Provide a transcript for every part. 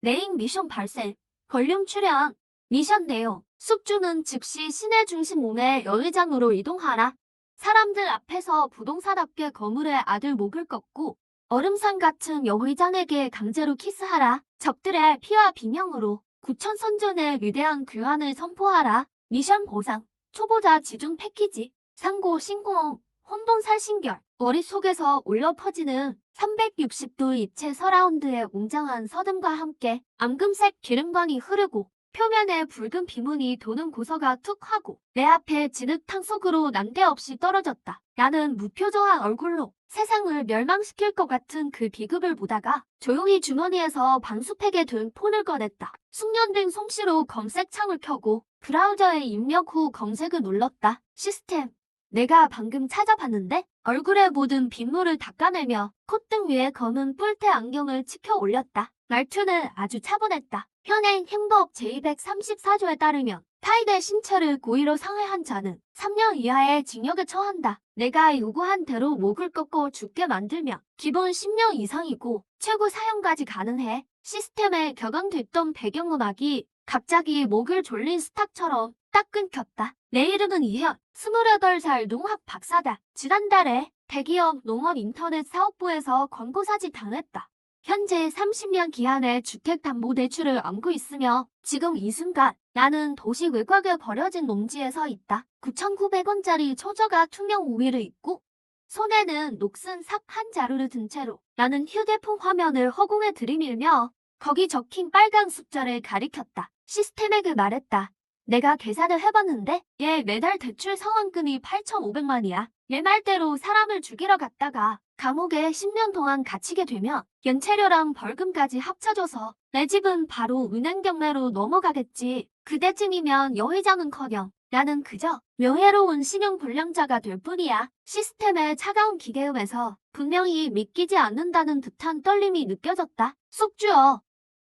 메인 미션 발생. 걸림 출현. 미션 내용. 숙주는 즉시 시내 중심 몸의 여의장으로 이동하라. 사람들 앞에서 부동산업계 거물의 아들 목을 꺾고 얼음산 같은 여의장에게 강제로 키스하라. 적들의 피와 비명으로 구천 선전의 위대한 귀환을 선포하라. 미션 보상. 초보자 지중 패키지. 상고 신공. 혼돈살신결. 머릿속에서 울려 퍼지는 360도 입체 서라운드의 웅장한 서듬과 함께 앙금색 기름광이 흐르고 표면에 붉은 비문이 도는 고서가 툭 하고 내 앞에 진흙탕 속으로 난데없이 떨어졌다. 나는 무표정한 얼굴로 세상을 멸망시킬 것 같은 그 비극을 보다가 조용히 주머니에서 방수팩에 든 폰을 꺼냈다. 숙련된 솜씨로 검색창을 켜고 브라우저에 입력 후 검색을 눌렀다. 시스템. 내가 방금 찾아봤는데 얼굴에 묻은 빗물을 닦아내며 콧등 위에 검은 뿔테 안경을 치켜 올렸다. 말투는 아주 차분했다. 현행 행법 제234조에 따르면 타인의 신체를 고의로 상해한 자는 3년 이하의 징역에 처한다. 내가 요구한 대로 목을 꺾고 죽게 만들면 기본 10년 이상이고 최고 사형까지 가능해. 시스템에 격앙됐던 배경음악이 갑자기 목을 졸린 스탁처럼 딱 끊겼다. 내 이름은 이현, 28살 농학 박사다. 지난달에 대기업 농업 인터넷 사업부에서 권고사지 당했다. 현재 30년 기한의 주택담보대출을 안고 있으며 지금 이 순간 나는 도시 외곽에 버려진 농지에 서 있다. 9,900원짜리 초저가 투명 우비를 입고 손에는 녹슨 삭 한 자루를 든 채로 나는 휴대폰 화면을 허공에 들이밀며 거기 적힌 빨간 숫자를 가리켰다. 시스템에게 말했다. 내가 계산을 해봤는데 얘 매달 대출 상환금이 8,500만이야. 얘 말대로 사람을 죽이러 갔다가 감옥에 10년 동안 갇히게 되면 연체료랑 벌금까지 합쳐져서 내 집은 바로 은행 경매로 넘어가겠지. 그때쯤이면 여의장은커녕 나는 그저 명예로운 신용불량자가 될 뿐이야. 시스템의 차가운 기계음에서 분명히 믿기지 않는다는 듯한 떨림이 느껴졌다. 숙주여.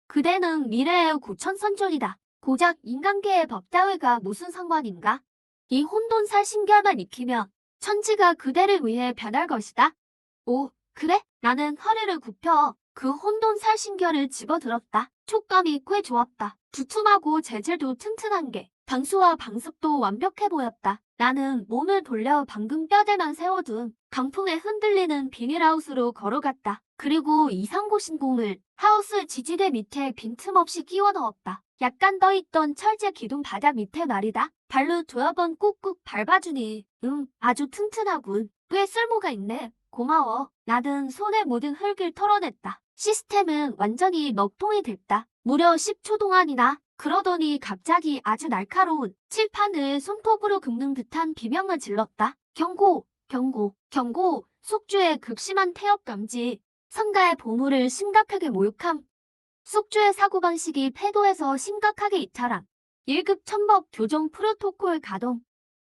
그대는 미래의 고천선존이다. 고작 인간계의 법 따위가 무슨 상관인가? 이 혼돈살 신결만 익히면 천지가 그대를 위해 변할 것이다. 오, 그래? 나는 허리를 굽혀 그 혼돈살 신결을 집어들었다. 촉감이 꽤 좋았다. 두툼하고 재질도 튼튼한 게 방수와 방습도 완벽해 보였다. 나는 몸을 돌려 방금 뼈대만 세워둔 강풍에 흔들리는 비닐하우스로 걸어갔다. 그리고 이상고 신공을 하우스 지지대 밑에 빈틈없이 끼워 넣었다. 약간 떠있던 철제 기둥 바닥 밑에 말이다. 발로 두어 번 꾹꾹 밟아주니 아주 튼튼하군. 꽤 쓸모가 있네. 고마워. 나는 손에 묻은 흙을 털어냈다. 시스템은 완전히 먹통이 됐다. 무려 10초 동안이나. 그러더니 갑자기 아주 날카로운 칠판을 손톱으로 긁는 듯한 비명을 질렀다. 경고! 경고! 경고! 숙주의 극심한 태엽 감지. 성가의 보물을 심각하게 모욕함. 숙주의 사고방식이 폐도에서 심각하게 이탈함. 1급 천법 교정 프로토콜 가동.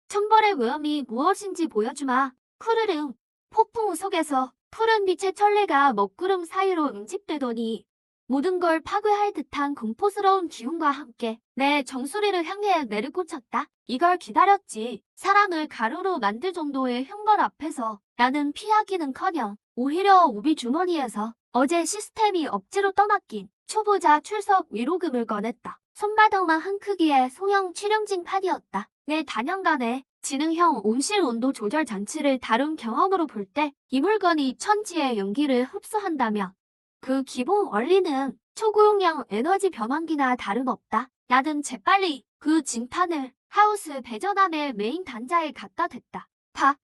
천벌의 외엄이 무엇인지 보여주마. 푸르릉. 폭풍우 속에서 푸른 빛의 천리가 먹구름 사이로 응집되더니 모든 걸 파괴할 듯한 공포스러운 기운과 함께 내 정수리를 향해 내리꽂혔다. 이걸 기다렸지. 사람을 가루로 만들 정도의 형벌 앞에서 나는 피하기는커녕 오히려 우비 주머니에서 어제 시스템이 억지로 떠맡긴 초보자 출석 위로금을 꺼냈다. 손바닥만 한 크기의 소형 출용진 판이었다. 내 단연간의 지능형 온실 온도 조절 장치를 다룬 경험으로 볼 때 이 물건이 천지의 연기를 흡수한다면 그 기본 원리는 초고용량 에너지 변환기나 다름없다. 나는 재빨리 그 진판을 하우스 배전함의 메인 단자에 갖다 댔다.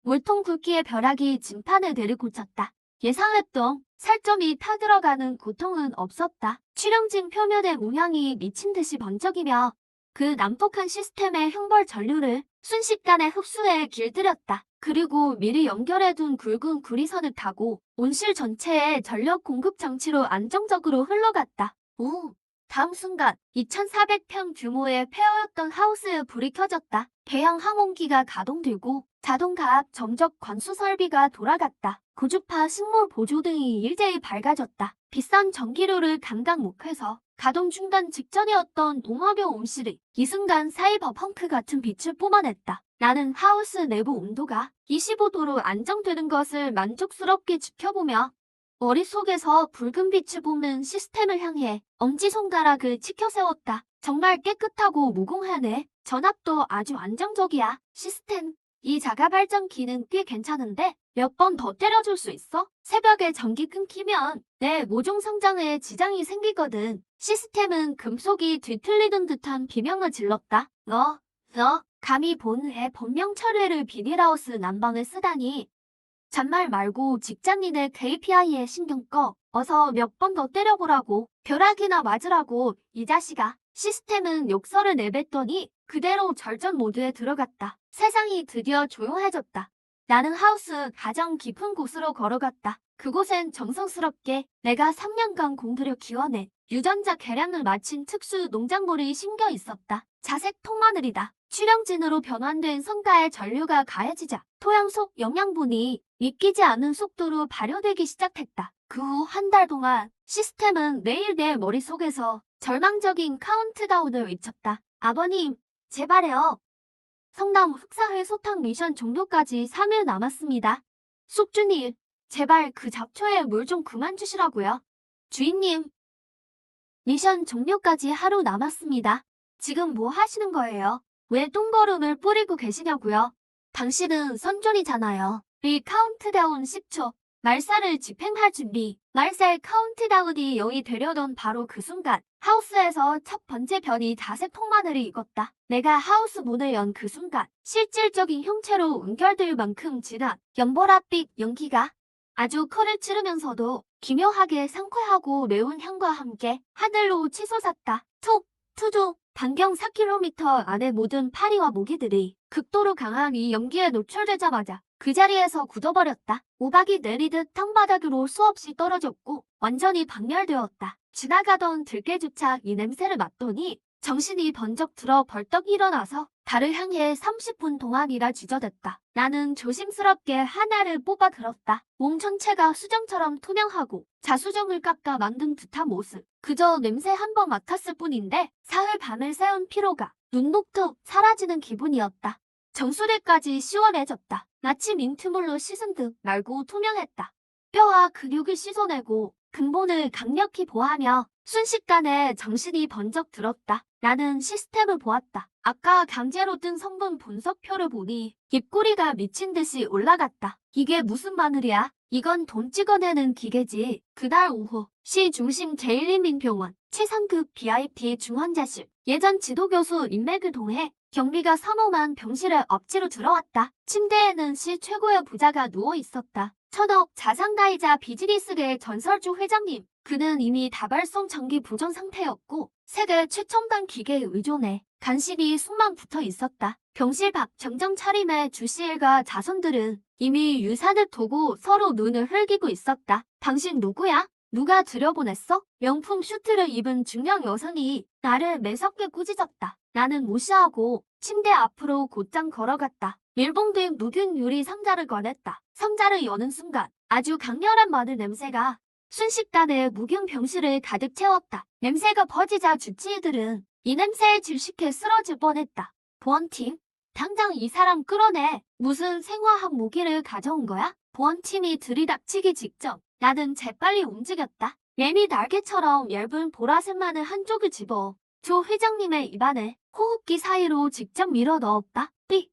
물통 굵기의 벼락이 진판에 내리꽂혔다. 예상했던 살점이 타들어가는 고통은 없었다. 출용진 표면의 모양이 미친 듯이 번쩍이며 그 난폭한 시스템의 형벌 전류를 순식간에 흡수해 길들였다. 그리고 미리 연결해둔 굵은 구리선을 타고 온실 전체에 전력 공급 장치로 안정적으로 흘러갔다. 오! 다음 순간 2,400평 규모의 폐허였던 하우스에 불이 켜졌다. 대형 항온기가 가동되고 자동 가압 정적 관수 설비가 돌아갔다. 고주파 식물 보조등이 일제히 밝아졌다. 비싼 전기료를 감당 못해서 가동 중단 직전이었던 농업용 온실이 이 순간 사이버 펑크 같은 빛을 뿜어냈다. 나는 하우스 내부 온도가 25도로 안정되는 것을 만족스럽게 지켜보며 머릿속에서 붉은 빛을 뿜는 시스템을 향해 엄지손가락을 치켜 세웠다. 정말 깨끗하고 무공하네. 전압도 아주 안정적이야. 시스템. 이 자가 발전 기능 꽤 괜찮은데 몇 번 더 때려줄 수 있어? 새벽에 전기 끊기면 내 모종 성장에 지장이 생기거든. 시스템은 금속이 뒤틀리는 듯한 비명을 질렀다. 너 감히 본회 본명 철회를 비닐하우스 난방을 쓰다니. 잔말 말고 직장인의 KPI에 신경 꺼. 어서 몇 번 더 때려보라고. 벼락이나 맞으라고. 이 자식아. 시스템은 욕설을 내뱉더니 그대로 절전 모드에 들어갔다. 세상이 드디어 조용해졌다. 나는 하우스 가장 깊은 곳으로 걸어갔다. 그곳엔 정성스럽게 내가 3년간 공들여 키워낸 유전자 개량을 마친 특수 농작물이 심겨 있었다. 자색 통마늘이다. 출연진으로 변환된 성가의 전류가 가해지자 토양 속 영양분이 믿기지 않는 속도로 발효되기 시작했다. 그 후 한 달 동안 시스템은 매일 내 머릿속에서 절망적인 카운트다운을 외쳤다. 아버님, 제발요. 성남 흑사회 소탕 미션 종료까지 3일 남았습니다. 숙주님, 제발 그 잡초에 물 좀 그만 주시라고요. 주인님, 미션 종료까지 하루 남았습니다. 지금 뭐 하시는 거예요? 왜 똥거름을 뿌리고 계시냐고요? 당신은 선존이잖아요. 리 카운트다운 10초. 말살을 집행할 준비. 말살 카운트다운이 영이 되려던 바로 그 순간 하우스에서 첫 번째 변이 자색 통마늘이 익었다. 내가 하우스 문을 연 그 순간 실질적인 형체로 은결될 만큼 진한 연보라빛 연기가 아주 코를 찌르면서도 기묘하게 상쾌하고 매운 향과 함께 하늘로 치솟았다. 툭! 투조! 반경 4km 안의 모든 파리와 모기들이 극도로 강한 이 연기에 노출되자마자 그 자리에서 굳어버렸다. 우박이 내리듯 땅바닥으로 수없이 떨어졌고 완전히 박멸되었다. 지나가던 들깨조차 이 냄새를 맡더니 정신이 번쩍 들어 벌떡 일어나서 달을 향해 30분 동안이나 쥐저댔다. 나는 조심스럽게 하나를 뽑아 들었다. 몸 전체가 수정처럼 투명하고 자수정을 깎아 만든 듯한 모습. 그저 냄새 한 번 맡았을 뿐인데 사흘 밤을 새운 피로가 눈녹듯 사라지는 기분이었다. 정수리까지 시원해졌다. 마치 민트물로 씻은 듯 맑고 투명했다. 뼈와 근육을 씻어내고 근본을 강력히 보하며 순식간에 정신이 번쩍 들었다. 나는 시스템을 보았다. 아까 강제로 뜬 성분 분석표를 보니 입꼬리가 미친 듯이 올라갔다. 이게 무슨 마늘이야? 이건 돈 찍어내는 기계지. 그날 오후 시 중심 제1인민병원 최상급 VIP 중환자실. 예전 지도교수 인맥을 통해 경비가 삼엄한 병실에 억지로 들어왔다. 침대에는 시 최고의 부자가 누워 있었다. 천억 자산가이자 비즈니스계의 전설주 회장님. 그는 이미 다발성 장기 부전 상태였고 세계 최첨단 기계에 의존해 간신히 숨만 붙어 있었다. 병실 밖 정정 차림의 주시일과 자손들은 이미 유산을 두고 서로 눈을 흘기고 있었다. 당신 누구야? 누가 들여보냈어? 명품 슈트를 입은 중년 여성이 나를 매섭게 꾸짖었다. 나는 무시하고 침대 앞으로 곧장 걸어갔다. 밀봉된 묵은 유리 상자를 꺼냈다. 상자를 여는 순간 아주 강렬한 마늘 냄새가 순식간에 묵은 병실을 가득 채웠다. 냄새가 퍼지자 주치의들은 이 냄새에 질식해 쓰러질 뻔했다. 보안팀, 당장 이 사람 끌어내. 무슨 생화학 무기를 가져온 거야? 보안팀이 들이닥치기 직전 나는 재빨리 움직였다. 매미 날개처럼 얇은 보라색 마늘 한 쪽을 집어 조 회장님의 입안에 호흡기 사이로 직접 밀어 넣었다. 삐.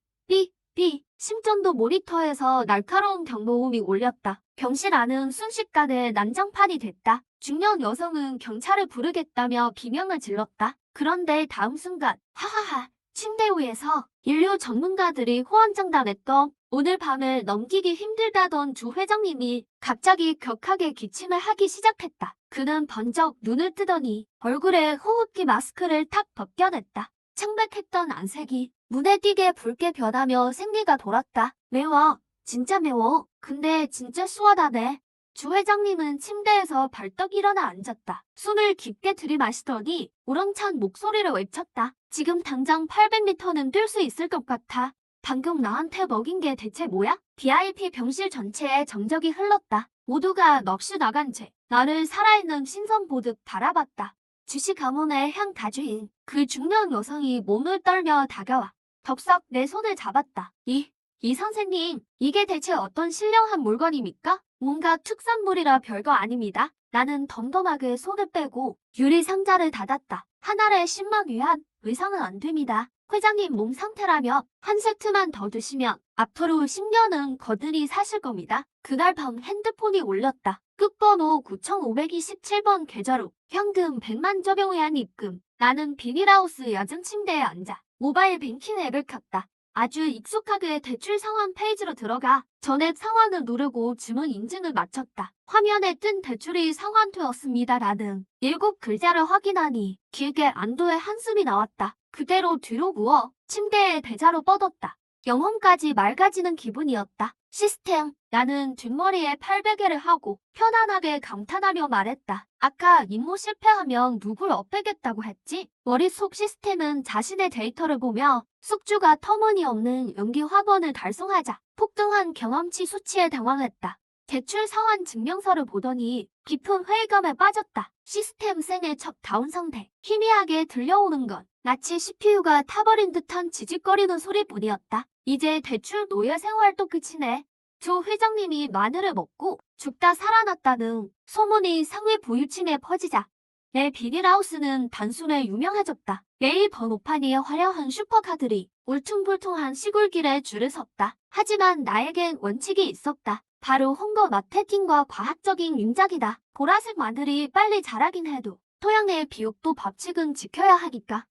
심전도 모니터에서 날카로운 경보음이 울렸다. 병실 안은 순식간에 난장판이 됐다. 중년 여성은 경찰을 부르겠다며 비명을 질렀다. 그런데 다음 순간 하하하 침대 위에서 인류 전문가들이 호언장담했던 오늘 밤을 넘기기 힘들다던 주 회장님이 갑자기 격하게 기침을 하기 시작했다. 그는 번쩍 눈을 뜨더니 얼굴에 호흡기 마스크를 탁 벗겨냈다. 창백했던 안색이 눈에 띄게 붉게 변하며 생기가 돌았다. 매워. 진짜 매워. 근데 진짜 수월하네. 주 회장님은 침대에서 벌떡 일어나 앉았다. 숨을 깊게 들이마시더니 우렁찬 목소리를 외쳤다. 지금 당장 800m는 뛸 수 있을 것 같아. 방금 나한테 먹인 게 대체 뭐야? VIP 병실 전체에 정적이 흘렀다. 모두가 넋이 나간 채 나를 살아있는 신선 보듯 바라봤다. 주시 가문의 향 가주인 그 중년 여성이 몸을 떨며 다가와 덥석 내 손을 잡았다. 이 선생님, 이게 대체 어떤 신령한 물건입니까? 뭔가 특산물이라 별거 아닙니다. 나는 덤덤하게 손을 빼고 유리 상자를 닫았다. 하나에 10만 위안 의상은 안 됩니다. 회장님 몸 상태라며 한 세트만 더 드시면 앞으로 10년은 거들이 사실 겁니다. 그날 밤 핸드폰이 울렸다. 끝번호 9527번 계좌로 현금 100만 저병 위안 입금. 나는 비닐하우스 야전 침대에 앉아 모바일 뱅킹 앱을 켰다. 아주 익숙하게 대출 상환 페이지로 들어가 전액 상환을 누르고 주문 인증을 마쳤다. 화면에 뜬 대출이 상환되었습니다라는 7글자를 확인하니 길게 안도의 한숨이 나왔다. 그대로 뒤로 누워 침대에 대자로 뻗었다. 영혼까지 맑아지는 기분이었다. 시스템, 나는 뒷머리에 팔베개를 하고 편안하게 감탄하며 말했다. 아까 임무 실패하면 누굴 업빼겠다고 했지? 머릿속 시스템은 자신의 데이터를 보며 숙주가 터무니없는 연기 확언을 달성하자 폭등한 경험치 수치에 당황했다. 대출 상환 증명서를 보더니 깊은 회의감에 빠졌다. 시스템 생의 첫 다운 상태. 희미하게 들려오는 건 마치 CPU가 타버린 듯한 지직거리는 소리뿐이었다. 이제 대출 노예 생활도 끝이네. 조 회장님이 마늘을 먹고 죽다 살아났다는 소문이 상위 부유층에 퍼지자 내 비닐하우스는 단숨에 유명해졌다. 매일 번호판이 화려한 슈퍼카들이 울퉁불퉁한 시골길에 줄을 섰다. 하지만 나에겐 원칙이 있었다. 바로 홍보 마케팅과 과학적인 윤작이다. 보라색 마늘이 빨리 자라긴 해도 토양의 비옥도 법칙은 지켜야 하니까.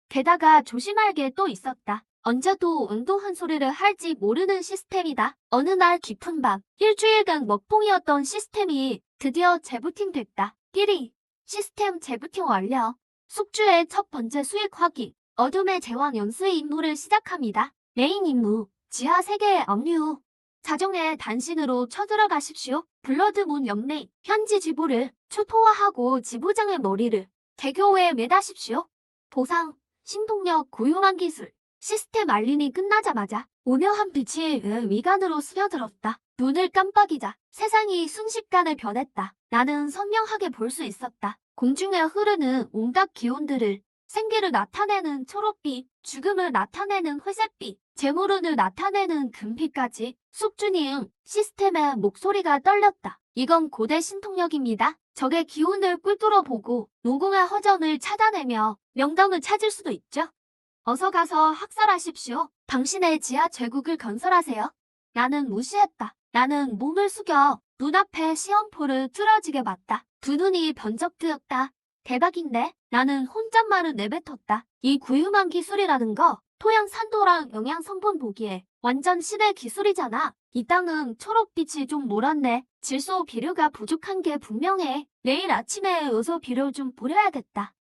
게다가 조심할 게 또 있었다. 언제도 운동한 소리를 할지 모르는 시스템이다. 어느 날 깊은 밤, 일주일간 먹통이었던 시스템이 드디어 재부팅됐다. 끼리, 시스템 재부팅 완료. 숙주의 첫 번째 수익 확인. 어둠의 제왕 연수의 임무를 시작합니다. 메인 임무, 지하 세계의 압류. 자정에 단신으로 쳐들어가십시오. 블러드문 옆내 현지 지부를 초토화하고 지부장의 머리를 대교에 매다십시오. 보상, 신동력 고유한 기술. 시스템 알림이 끝나자마자 오묘한 빛이 위관으로 스며들었다. 눈을 깜빡이자 세상이 순식간에 변했다. 나는 선명하게 볼 수 있었다. 공중에 흐르는 온갖 기운들을, 생기를 나타내는 초록빛, 죽음을 나타내는 회색빛, 재물운을 나타내는 금빛까지. 숙주님, 시스템의 목소리가 떨렸다. 이건 고대 신통력입니다. 적의 기운을 꿰뚫어 보고 노공의 허전을 찾아내며 명당을 찾을 수도 있죠. 어서 가서 학살하십시오. 당신의 지하 제국을 건설하세요. 나는 무시했다. 나는 몸을 숙여 눈앞에 시험포를 뚫어지게 봤다. 두 눈이 번쩍 뜨였다. 대박인데? 나는 혼잣말을 내뱉었다. 이 구유만 기술이라는 거 토양 산도랑 영양 성분 보기에 완전 시대 기술이잖아. 이 땅은 초록빛이 좀 몰았네. 질소 비료가 부족한 게 분명해. 내일 아침에 어서 비료 좀 뿌려야겠다.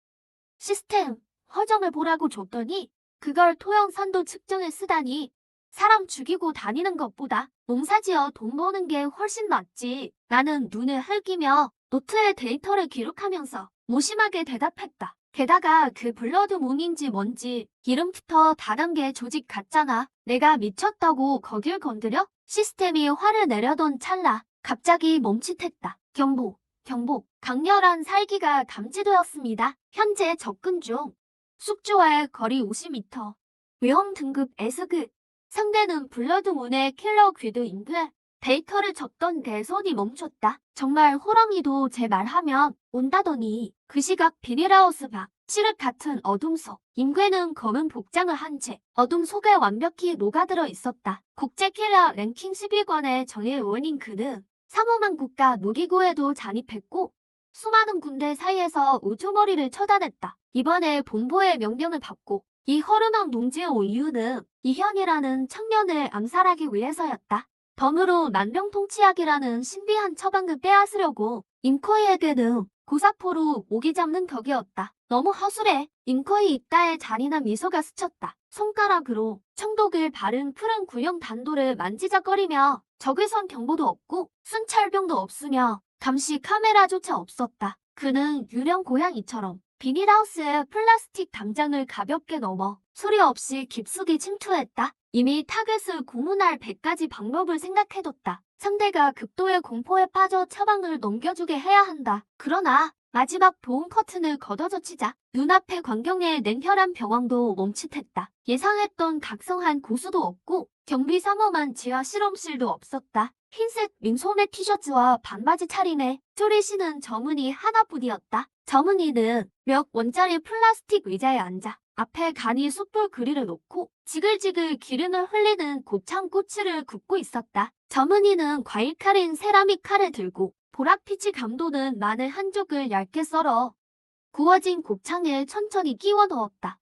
시스템, 허정을 보라고 줬더니 그걸 토양 산도 측정에 쓰다니. 사람 죽이고 다니는 것보다 농사지어 돈 버는 게 훨씬 낫지. 나는 눈을 흘기며 노트에 데이터를 기록하면서 무심하게 대답했다. 게다가 그 블러드문인지 뭔지 이름부터 다단계 조직 같잖아. 내가 미쳤다고 거길 건드려? 시스템이 화를 내려던 찰나 갑자기 멈칫했다. 경보, 강렬한 살기가 감지되었습니다. 현재 접근 중. 숙주와의 거리 50m. 위험 등급 S급. 상대는 블러드문의 킬러 귀드인데 데이터를 적던 내 손이 멈췄다. 정말 호랑이도 제 말하면 온다더니 그 시각 비닐하우스 밖 칠흑 같은 어둠 속 임괴는 검은 복장을 한 채 어둠 속에 완벽히 녹아들어 있었다. 국제 킬러 랭킹 10위권의 정예의원인 그는 삼엄한 국가 무기고에도 잔입했고 수많은 군대 사이에서 우두머리를 처단했다. 이번에 본보의 명령을 받고 이 허름한 농지에 온 이유는 이현이라는 청년을 암살하기 위해서였다. 덤으로 만병통치약이라는 신비한 처방을 빼앗으려고 임코이에게는 고사포로 모기 잡는 격이었다. 너무 허술해. 임코이 입가에 잔인한 미소가 스쳤다. 손가락으로 청독을 바른 푸른 구형 단도를 만지작거리며 적외선 경보도 없고 순찰병도 없으며 감시 카메라조차 없었다. 그는 유령 고양이처럼 비닐하우스에 플라스틱 담장을 가볍게 넘어 소리 없이 깊숙이 침투했다. 이미 타겟을 고문할 100가지 방법을 생각해뒀다. 상대가 극도의 공포에 빠져 처방을 넘겨주게 해야 한다. 그러나 마지막 보온 커튼을 걷어젖히자 눈앞의 광경에 냉혈한 병황도 멈칫했다. 예상했던 각성한 고수도 없고 경비삼엄한 지하 실험실도 없었다. 흰색 민소매 티셔츠와 반바지 차림에 쪼리시는 점은이 하나뿐이었다. 점은이는 몇 원짜리 플라스틱 의자에 앉아 앞에 간이 숯불 그릴을 놓고 지글지글 기름을 흘리는 곱창 꼬치를 굽고 있었다. 점은이는 과일칼인 세라믹 칼을 들고 보랏빛이 감도는 마늘 한 쪽을 얇게 썰어 구워진 곱창에 천천히 끼워 넣었다.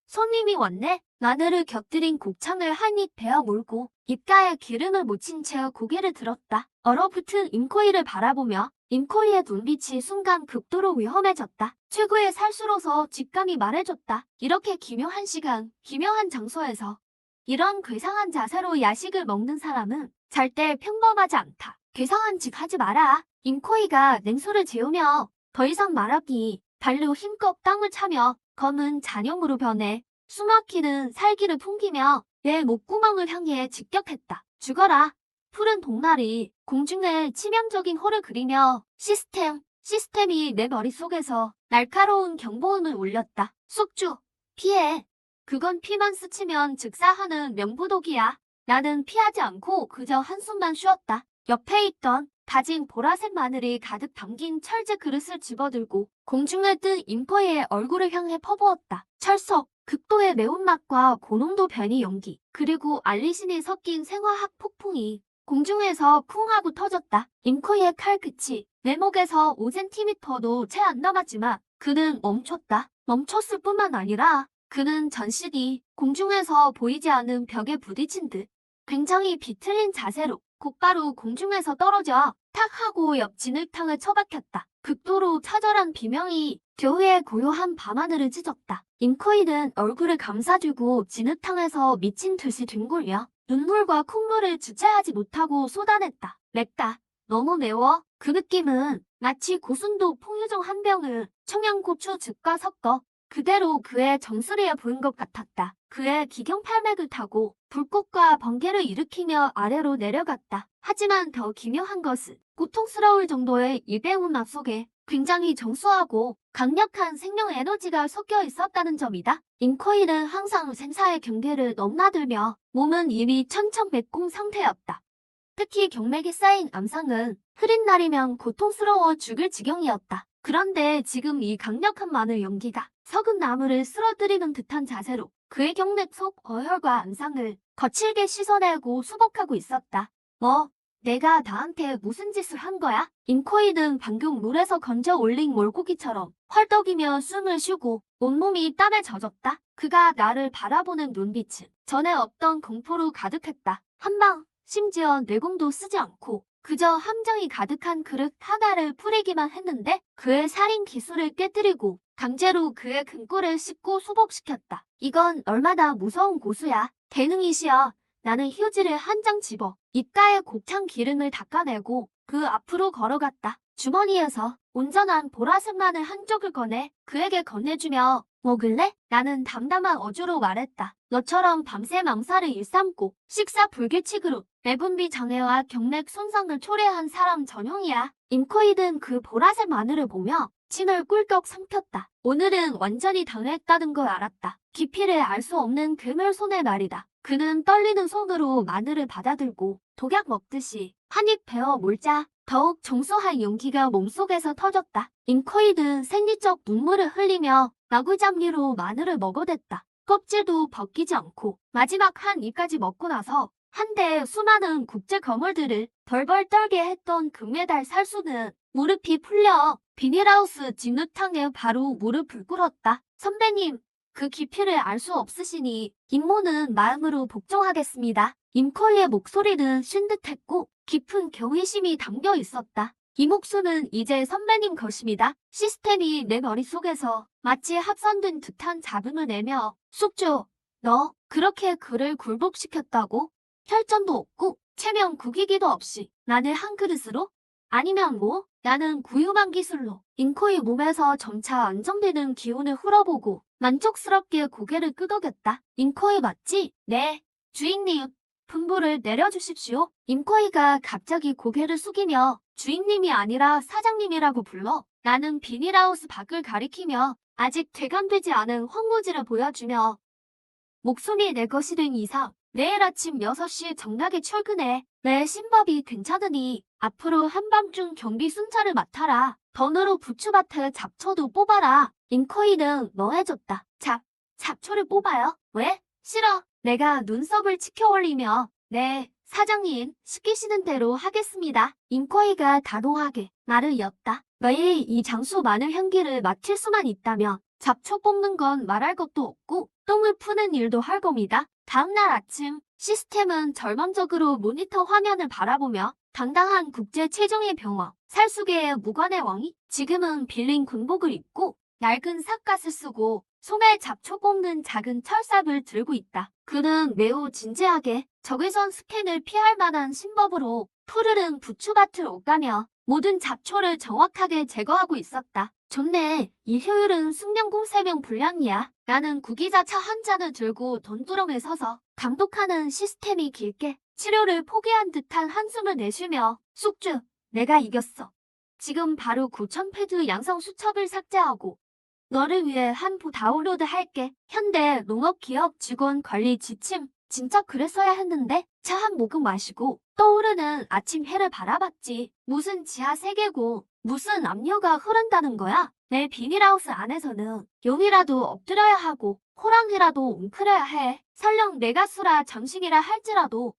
손님이 왔네. 마늘을 곁들인 곱창을 한 입 베어 물고 입가에 기름을 묻힌 채 고개를 들었다. 얼어붙은 임코이를 바라보며 임코이의 눈빛이 순간 극도로 위험해졌다. 최고의 살수로서 직감이 말해줬다. 이렇게 기묘한 시간, 기묘한 장소에서 이런 괴상한 자세로 야식을 먹는 사람은 절대 평범하지 않다. 괴상한 짓 하지 마라. 임코이가 냉소를 재우며 더 이상 말하기 발로 힘껏 땅을 차며 검은 잔영으로 변해 숨막히는 살기를 풍기며 내 목구멍을 향해 직격했다. 죽어라. 푸른 동날이 공중에 치명적인 호를 그리며 시스템이 내 머릿속에서 날카로운 경보음을 울렸다. 숙주, 피해. 그건 피만 스치면 즉사하는 명부독이야. 나는 피하지 않고 그저 한숨만 쉬었다. 옆에 있던 다진 보라색 마늘이 가득 담긴 철제 그릇을 집어들고 공중에 뜬 임포의 얼굴을 향해 퍼부었다. 철석, 극도의 매운맛과 고농도 변이 연기, 그리고 알리신이 섞인 생화학 폭풍이 공중에서 쿵 하고 터졌다. 임코이의 칼끝이 내 목에서 5cm도 채 안 남았지만 그는 멈췄다. 멈췄을 뿐만 아니라 그는 전신이 공중에서 보이지 않는 벽에 부딪힌 듯 굉장히 비틀린 자세로 곧바로 공중에서 떨어져 탁 하고 옆 진흙탕을 처박혔다. 극도로 처절한 비명이 겨우의 고요한 밤하늘을 찢었다. 임코이는 얼굴을 감싸주고 진흙탕에서 미친 듯이 뒹굴며 눈물과 콧물을 주체하지 못하고 쏟아냈다. 맵다. 너무 매워. 그 느낌은 마치 고순도 풍유종 한 병을 청양고추즙과 섞어 그대로 그의 정수리에 부은 것 같았다. 그의 기경팔맥을 타고 불꽃과 번개를 일으키며 아래로 내려갔다. 하지만 더 기묘한 것은 고통스러울 정도의 이 배운맛 속에 굉장히 정수하고 강력한 생명 에너지가 섞여 있었다는 점이다. 임코이는 항상 생사의 경계를 넘나들며 몸은 이미 천천백공 상태였다. 특히 경맥에 쌓인 암상은 흐린 날이면 고통스러워 죽을 지경이었다. 그런데 지금 이 강력한 마늘 연기가 석은 나무를 쓰러뜨리는 듯한 자세로 그의 경맥 속 어혈과 암상을 거칠게 씻어내고 수복하고 있었다. 내가 나한테 무슨 짓을 한 거야? 임코이는 방금 물에서 건져 올린 물고기처럼 헐떡이며 숨을 쉬고 온몸이 땀에 젖었다. 그가 나를 바라보는 눈빛은 전에 없던 공포로 가득했다. 한방, 심지어 내공도 쓰지 않고 그저 함정이 가득한 그릇 하나를 풀이기만 했는데 그의 살인 기술을 깨뜨리고 강제로 그의 등골을 씹고 수복시켰다. 이건 얼마나 무서운 고수야. 대능이시여. 나는 휴지를 한 장 집어 입가에 곱창 기름을 닦아내고 그 앞으로 걸어갔다. 주머니에서 온전한 보라색 마늘 한 쪽을 꺼내 그에게 건네주며 먹을래? 나는 담담한 어조로 말했다. 너처럼 밤새 망사를 일삼고 식사 불규칙으로 내분비 장애와 경맥 손상을 초래한 사람 전용이야. 임코이든 그 보라색 마늘을 보며 침을 꿀꺽 삼켰다. 오늘은 완전히 당했다는 걸 알았다. 깊이를 알 수 없는 그물손의 말이다. 그는 떨리는 손으로 마늘을 받아들고 독약 먹듯이 한 입 베어 물자 더욱 정수한 용기가 몸속에서 터졌다. 임코이든 생리적 눈물을 흘리며 나구잡이로 마늘을 먹어댔다. 껍질도 벗기지 않고 마지막 한 입까지 먹고 나서 한데 수많은 국제 거물들을 벌벌 떨게 했던 금메달 살수는 무릎이 풀려 비닐하우스 진흙탕에 바로 무릎을 꿇었다. 선배님, 그 깊이를 알 수 없으시니 임모는 마음으로 복종하겠습니다. 임코이의 목소리는 쉰 듯했고 깊은 경외심이 담겨 있었다. 이 목소는 이제 선배님 것입니다. 시스템이 내 머릿속에서 마치 합선된 듯한 잡음을 내며 숙주, 너 그렇게 그를 굴복시켰다고? 혈전도 없고 체면 구기기도 없이 나를 한 그릇으로? 아니면 나는 구유만 기술로 임코이 몸에서 점차 안정되는 기운을 흘어보고 만족스럽게 고개를 끄덕였다. 임코이 맞지? 네, 주인님. 분부를 내려주십시오. 임코이가 갑자기 고개를 숙이며 주인님이 아니라 사장님이라고 불러 나는 비닐하우스 밖을 가리키며 아직 재감되지 않은 황무지를 보여주며 목숨이 내 것이 된 이상 내일 아침 6시 정각에 출근해. 내 신법이 괜찮으니 앞으로 한밤중 경비 순찰을 맡아라. 던으로 부추밭에 잡초도 뽑아라. 인코이는 뭐 해줬다. 잡초를 뽑아요? 왜? 싫어. 내가 눈썹을 치켜 올리며 네, 사장님 시키시는 대로 하겠습니다. 인코이가 단호하게 말을 이었다. 매일 이 장수 마늘 향기를 맡을 수만 있다면 잡초 뽑는 건 말할 것도 없고 똥을 푸는 일도 할 겁니다. 다음날 아침 시스템은 절망적으로 모니터 화면을 바라보며 당당한 국제 최종의 병원 살수계의 무관의 왕이 지금은 빌린 군복을 입고 낡은 삿갓을 쓰고 손에 잡초 뽑는 작은 철삽을 들고 있다. 그는 매우 진지하게 적외선 스캔을 피할 만한 신법으로 푸르른 부추밭을 오가며 모든 잡초를 정확하게 제거하고 있었다. 좋네. 이 효율은 숙련공 3명 분량이야. 나는 구기자차 한 잔을 들고 돈두렁에 서서 감독하는 시스템이 길게 치료를 포기한 듯한 한숨을 내쉬며 숙주, 내가 이겼어. 지금 바로 9,000패드 양성 수첩을 삭제하고 너를 위해 한 부 다운로드 할게. 현대 농업기업 직원 관리 지침. 진짜 그랬어야 했는데 차 한 모금 마시고 떠오르는 아침 해를 바라봤지. 무슨 지하 세계고 무슨 압류가 흐른다는 거야. 내 비닐하우스 안에서는 용이라도 엎드려야 하고 호랑이라도 웅크려야 해. 설령 내가 수라 정신이라 할지라도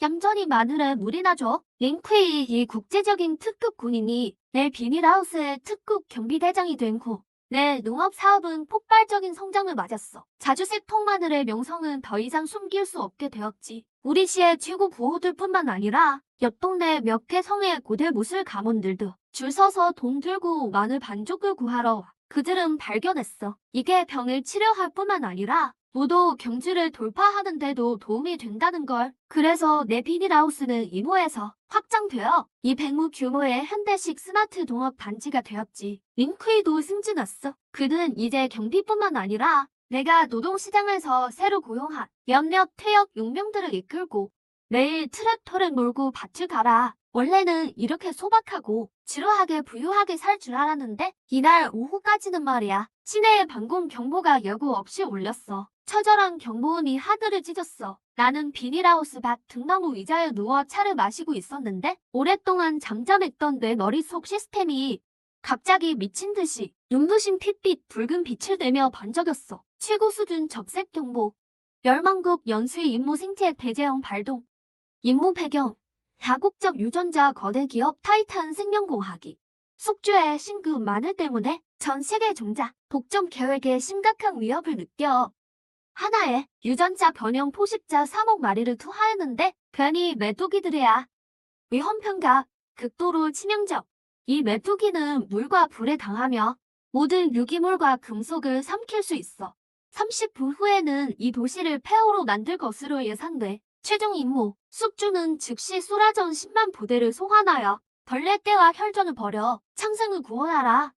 얌전히 마늘에 물이나 줘. 링크이 이 국제적인 특급 군인이 내 비닐하우스의 특급 경비대장이 된 후 내 농업사업은 폭발적인 성장을 맞았어. 자주색 통마늘의 명성은 더 이상 숨길 수 없게 되었지. 우리 시의 최고 부호들뿐만 아니라 옆 동네 몇 개 성의 고대 무술 가문들도 줄 서서 돈 들고 마늘 반죽을 구하러 와. 그들은 발견했어. 이게 병을 치료할 뿐만 아니라 무도 경지를 돌파하는 데도 도움이 된다는 걸. 그래서 내 비닐하우스는 이모에서 확장되어 이 백무 규모의 현대식 스마트 농업 단지가 되었지. 링크이도 승진했어. 그는 이제 경비뿐만 아니라 내가 노동시장에서 새로 고용한 몇몇 퇴역 용병들을 이끌고 매일 트랙터를 몰고 밭을 갈아. 원래는 이렇게 소박하고 지루하게 부유하게 살 줄 알았는데 이날 오후까지는 말이야. 시내에 방공 경보가 여구 없이 울렸어. 처절한 경보음이 하늘을 찢었어. 나는 비닐하우스 밖 등나무 의자에 누워 차를 마시고 있었는데 오랫동안 잠잠했던 내 머릿속 시스템이 갑자기 미친 듯이 눈부신 핏빛 붉은 빛을 내며 번쩍였어. 최고 수준 적색 경보. 멸망국 연수의 임무 생체 대재형 발동. 임무 배경. 다국적 유전자 거대 기업 타이탄 생명공학이 숙주의 신급 마늘 때문에 전 세계 종자 독점 계획에 심각한 위협을 느껴. 하나의 유전자 변형 포식자 3억 마리를 투하했는데 괜히 메뚜기들이야. 위험 평가 극도로 치명적. 이 메뚜기는 물과 불에 당하며 모든 유기물과 금속을 삼킬 수 있어. 30분 후에는 이 도시를 폐허로 만들 것으로 예상돼. 최종 임무, 숙주는 즉시 소라전 10만 부대를 소환하여 벌레떼와 혈전을 벌여 창생을 구원하라.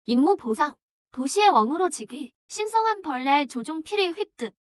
임무 보상, 도시의 왕으로 지기, 신성한 벌레 조종 필히 획득.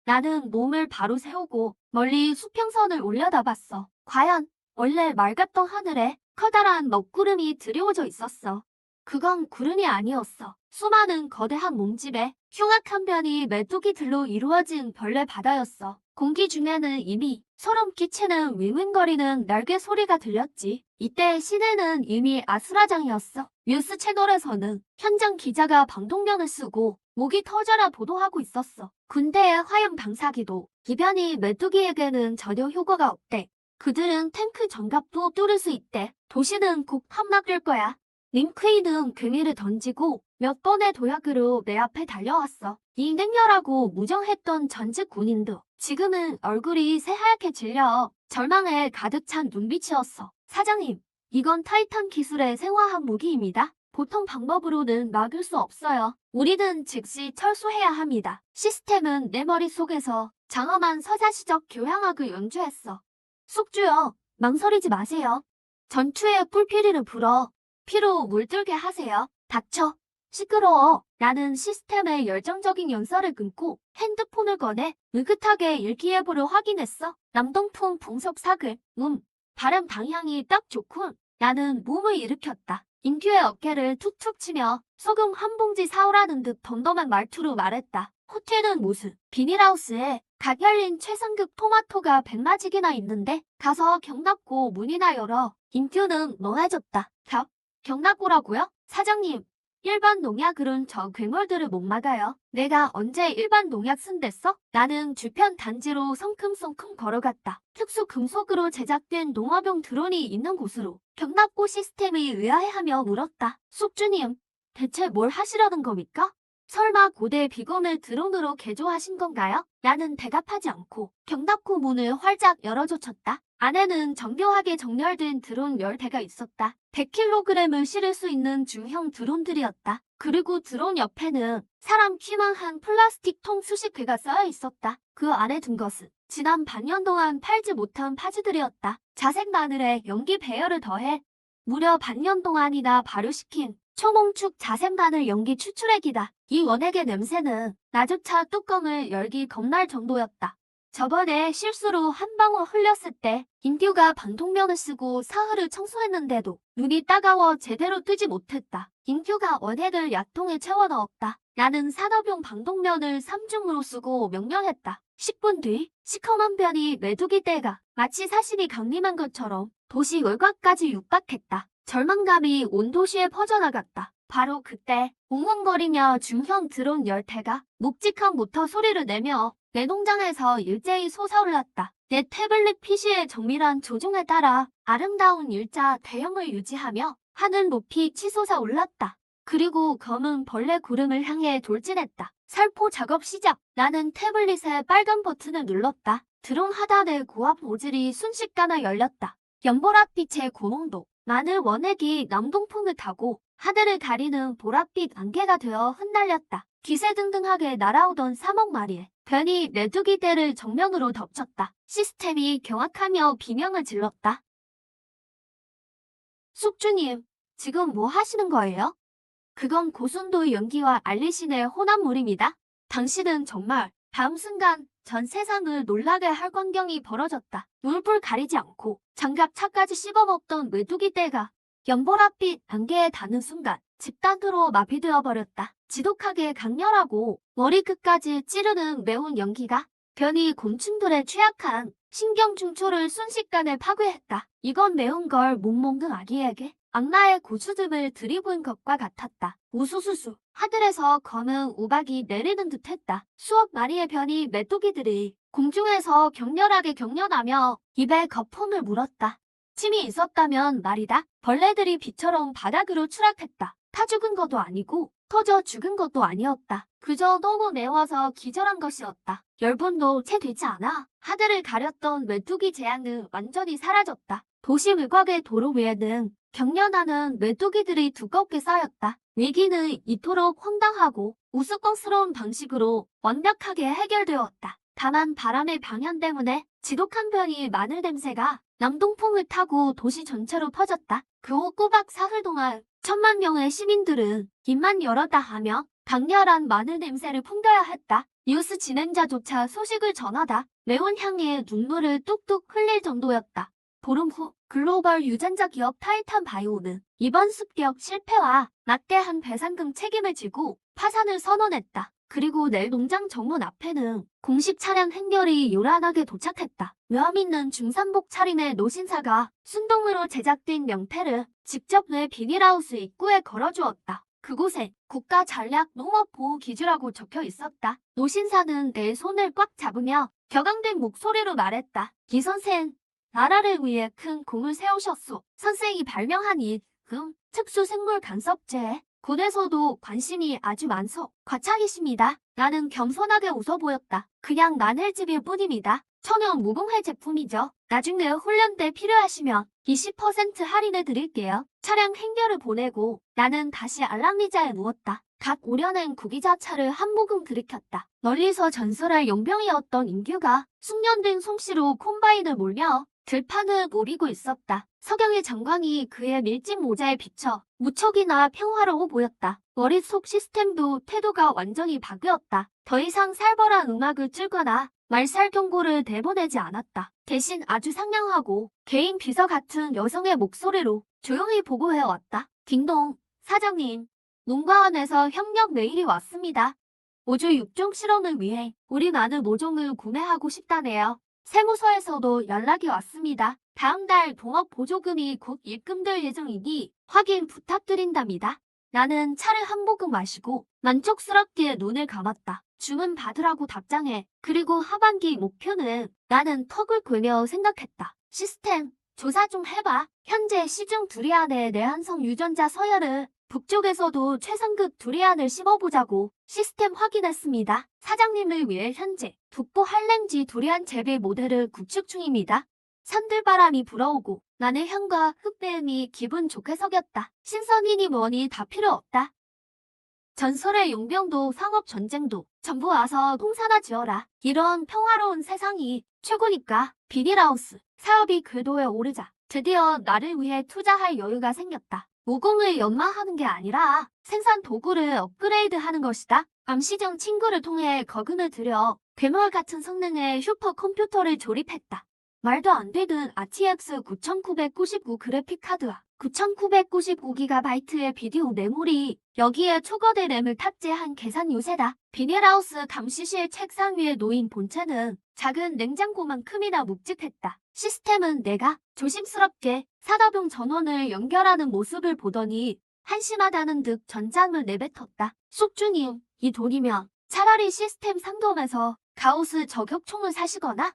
나는 몸을 바로 세우고 멀리 수평선을 올려다봤어. 과연 원래 맑았던 하늘에 커다란 먹구름이 드리워져 있었어. 그건 구름이 아니었어. 수많은 거대한 몸집에 흉악한 변이 메뚜기들로 이루어진 벌레 바다였어. 공기 중에는 이미 소름 끼치는 윙윙거리는 날개 소리가 들렸지. 이때 시내는 이미 아수라장이었어. 뉴스 채널에서는 현장 기자가 방독면을 쓰고 목이 터져라 보도하고 있었어. 군대의 화염 방사기도 이변이 메뚜기에게는 전혀 효과가 없대. 그들은 탱크 전갑도 뚫을 수 있대. 도시는 곧 함락될 거야. 링크이는 괭이를 던지고 몇 번의 도약으로 내 앞에 달려왔어. 이 냉혈하고 무정했던 전직 군인도 지금은 얼굴이 새하얗게 질려 절망에 가득 찬 눈빛이었어. 사장님, 이건 타이탄 기술의 생화한 무기입니다. 보통 방법으로는 막을 수 없어요. 우리는 즉시 철수해야 합니다. 시스템은 내 머릿속에서 장엄한 서자시적 교향악을 연주했어. 숙주여, 망설이지 마세요. 전투의 꿀피리를 불어 피로 물들게 하세요. 닥쳐. 시끄러워. 나는 시스템의 열정적인 연설을 끊고 핸드폰을 꺼내 느긋하게 일기예보를 확인했어. 남동풍 풍속 사글. 발음 방향이 딱 좋군. 나는 몸을 일으켰다. 인규의 어깨를 툭툭 치며 소금 한 봉지 사오라는 듯 덤덤한 말투로 말했다. 호텔은 무슨 비닐하우스에 갓 열린 최상급 토마토가 100마지기나 있는데 가서 경납고 문이나 열어. 인규는 멍해졌다. 경납고라고요? 사장님, 일반 농약으론 저 괴물들을 못 막아요. 내가 언제 일반 농약 쓴댔어? 나는 주변 단지로 성큼성큼 걸어갔다. 특수 금속으로 제작된 농업용 드론이 있는 곳으로 경납고 시스템이 의아해하며 물었다. 숙주님, 대체 뭘 하시려는 겁니까? 설마 고대 비건을 드론으로 개조하신 건가요? 나는 대답하지 않고 경납고 문을 활짝 열어젖혔다. 안에는 정교하게 정렬된 드론 10대가 있었다. 100kg을 실을 수 있는 중형 드론들이었다. 그리고 드론 옆에는 사람 키만한 플라스틱 통 수십 개가 쌓여 있었다. 그 안에 든 것은 지난 반년 동안 팔지 못한 파즈들이었다. 자색 마늘에 연기 배열을 더해 무려 반년 동안이나 발효시킨 초농축 자색 마늘 연기 추출액이다. 이 원액의 냄새는 나조차 뚜껑을 열기 겁날 정도였다. 저번에 실수로 한 방울 흘렸을 때 인규가 방독면을 쓰고 사흘을 청소했는데도 눈이 따가워 제대로 뜨지 못했다. 인규가 원액을 약통에 채워 넣었다. 나는 산업용 방독면을 3중으로 쓰고 명령했다. 10분 뒤 시커먼 변이 메뚜기 떼가 마치 사신이 강림한 것처럼 도시 외곽까지 육박했다. 절망감이 온 도시에 퍼져나갔다. 바로 그때 웅웅거리며 중형 드론 10대가 묵직한 모터 소리를 내며 내 농장에서 일제히 솟아올랐다. 내 태블릿 PC의 정밀한 조종에 따라 아름다운 일자 대형을 유지하며 하늘 높이 치솟아 올랐다. 그리고 검은 벌레 구름을 향해 돌진했다. 살포 작업 시작. 나는 태블릿의 빨간 버튼을 눌렀다. 드론 하단의 고압 노즐이 순식간에 열렸다. 연보랏빛의 고농도 마늘 원액이 남동풍을 타고 하늘을 가리는 보랏빛 안개가 되어 흩날렸다. 기세등등하게 날아오던 3억 마리의 변이 메뚜기 떼를 정면으로 덮쳤다. 시스템이 경악하며 비명을 질렀다. 숙주님, 지금 뭐 하시는 거예요? 그건 고순도 연기와 알리신의 혼합물입니다. 당신은 정말 다음 순간 전 세상을 놀라게 할 광경이 벌어졌다. 물불 가리지 않고 장갑 차까지 씹어먹던 메뚜기 떼가 연보랏빛 안개에 닿는 순간 집단으로 마비되어 버렸다. 지독하게 강렬하고 머리끝까지 찌르는 매운 연기가 변이 곤충들의 취약한 신경중초를 순식간에 파괴했다. 이건 매운 걸 못 먹는 아기에게 악마의 고수듬을 들이부은 것과 같았다. 우수수수 하늘에서 검은 우박이 내리는 듯했다. 수억 마리의 변이 메뚜기들이 공중에서 격렬하게 경련하며 입에 거품을 물었다. 침이 있었다면 말이다. 벌레들이 비처럼 바닥으로 추락했다. 타 죽은 것도 아니고 터져 죽은 것도 아니었다. 그저 너무 매워서 기절한 것이었다. 열분도 채 되지 않아 하늘을 가렸던 메뚜기 재앙은 완전히 사라졌다. 도시 외곽의 도로 위에는 경련하는 메뚜기들이 두껍게 쌓였다. 위기는 이토록 황당하고 우스꽝스러운 방식으로 완벽하게 해결되었다. 다만 바람의 방향 때문에 지독한 변이 마늘 냄새가 남동풍을 타고 도시 전체로 퍼졌다. 그 후 꼬박 사흘 동안 1000만 명의 시민들은 입만 열었다 하며 강렬한 마늘 냄새를 풍겨야 했다. 뉴스 진행자조차 소식을 전하다 매운 향에 눈물을 뚝뚝 흘릴 정도였다. 보름 후 글로벌 유전자 기업 타이탄 바이오는 이번 습격 실패와 막대한 배상금 책임을 지고 파산을 선언했다. 그리고 내 농장 정문 앞에는 공식 차량 행렬이 요란하게 도착했다. 묘함 있는 중산복 차림의 노신사가 순동으로 제작된 명패를 직접 내 비닐하우스 입구에 걸어주었다. 그곳에 국가 전략 농업 보호 기지라고 적혀 있었다. 노신사는 내 손을 꽉 잡으며 격앙된 목소리로 말했다. 이 선생, 나라를 위해 큰 공을 세우셨소. 선생이 발명한 이 특수생물 간섭제. 군에서도 관심이 아주 많소. 과찬이십니다. 나는 겸손하게 웃어 보였다. 그냥 마늘즙일 뿐입니다. 천연 무공해 제품이죠. 나중에 훈련 때 필요하시면 20% 할인해 드릴게요. 차량 행렬을 보내고 나는 다시 알랑리자에 누웠다. 갓 오려낸 구기자차를 한 모금 들이켰다. 멀리서 전설할 용병이었던 인규가 숙련된 솜씨로 콤바인을 몰며 들판을 노리고 있었다. 석영의 장광이 그의 밀짚 모자에 비쳐 무척이나 평화로워 보였다. 머릿속 시스템도 태도가 완전히 바뀌었다. 더 이상 살벌한 음악을 틀거나 말살 경고를 내보내지 않았다. 대신 아주 상냥하고 개인 비서 같은 여성의 목소리로 조용히 보고해왔다. 딩동, 사장님. 농가원에서 협력 메일이 왔습니다. 5주 6종 실험을 위해 우리 마늘 모종을 구매하고 싶다네요. 세무서에서도 연락이 왔습니다. 다음 달 동업 보조금이 곧 입금될 예정이니 확인 부탁드린답니다. 나는 차를 한 모금 마시고 만족스럽게 눈을 감았다. 주문 받으라고 답장해. 그리고 하반기 목표는 나는 턱을 굴며 생각했다. 시스템 조사 좀 해봐. 현재 시중 두리안의 내한성 유전자 서열을 북쪽에서도 최상급 두리안을 심어보자고 시스템 확인했습니다. 사장님을 위해 현재 북부 한랭지 두리안 재배 모델을 구축 중입니다. 산들바람이 불어오고 나의 향과 흙배음이 기분 좋게 석였다. 신선이니 뭐니 다 필요 없다. 전설의 용병도 상업전쟁도 전부 와서 통사나 지어라. 이런 평화로운 세상이 최고니까. 비닐하우스 사업이 궤도에 오르자 드디어 나를 위해 투자할 여유가 생겼다. 모공을 연마하는 게 아니라 생산 도구를 업그레이드하는 것이다. 암시장 친구를 통해 거금을 들여 괴물 같은 성능의 슈퍼컴퓨터를 조립했다. 말도 안 되는 RTX 9999 그래픽카드와 9999GB의 비디오 메모리, 여기에 초거대 램을 탑재한 계산 요새다. 비닐하우스 감시실 책상 위에 놓인 본체는 작은 냉장고만큼이나 묵직했다. 시스템은 내가 조심스럽게 사다병 전원을 연결하는 모습을 보더니 한심하다는 듯 전장을 내뱉었다. 숙주님, 이 돈이면 차라리 시스템 상점에서 가우스 저격총을 사시거나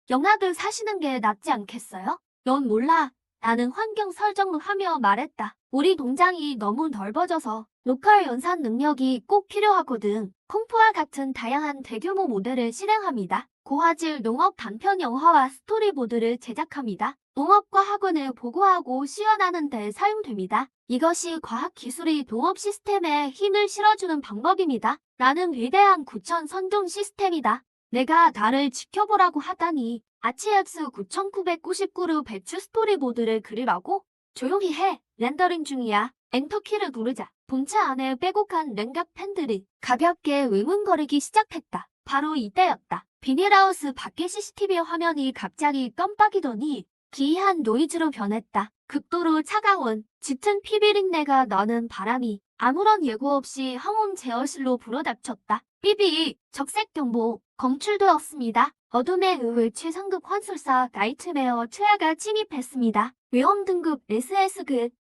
영악을 사시는 게 낫지 않겠어요? 넌 몰라. 나는 환경 설정을 하며 말했다. 우리 농장이 너무 넓어져서 로컬 연산 능력이 꼭 필요하거든. 콩푸와 같은 다양한 대규모 모델을 실행합니다. 고화질 농업 단편 영화와 스토리보드를 제작합니다. 농업과 학원을 보고하고 시연하는 데 사용됩니다. 이것이 과학기술이 농업 시스템에 힘을 실어주는 방법입니다. 나는 위대한 구천 선종 시스템이다. 내가 나를 지켜보라고 하다니. RTX 9999로 배추 스토리보드를 그리라고? 조용히 해. 렌더링 중이야. 엔터키를 누르자 본체 안에 빼곡한 냉각 팬들이 가볍게 의문거리기 시작했다. 바로 이때였다. 비닐하우스 밖의 CCTV 화면이 갑자기 깜빡이더니 기이한 노이즈로 변했다. 극도로 차가운 짙은 피비린내가 나는 바람이 아무런 예고 없이 항온 제어실로 불어닥쳤다. 삐비, 적색경보, 검출되었습니다. 어둠의 의회 최상급 환술사 나이트메어 최하가 침입했습니다. 위험 등급 SS급.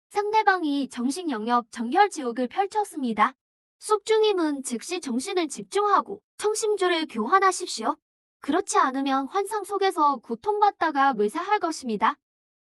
상대방이 정식 영역 정결지옥을 펼쳤습니다. 숙주님은 즉시 정신을 집중하고 청심주를 교환하십시오. 그렇지 않으면 환상 속에서 고통받다가 묘사할 것입니다.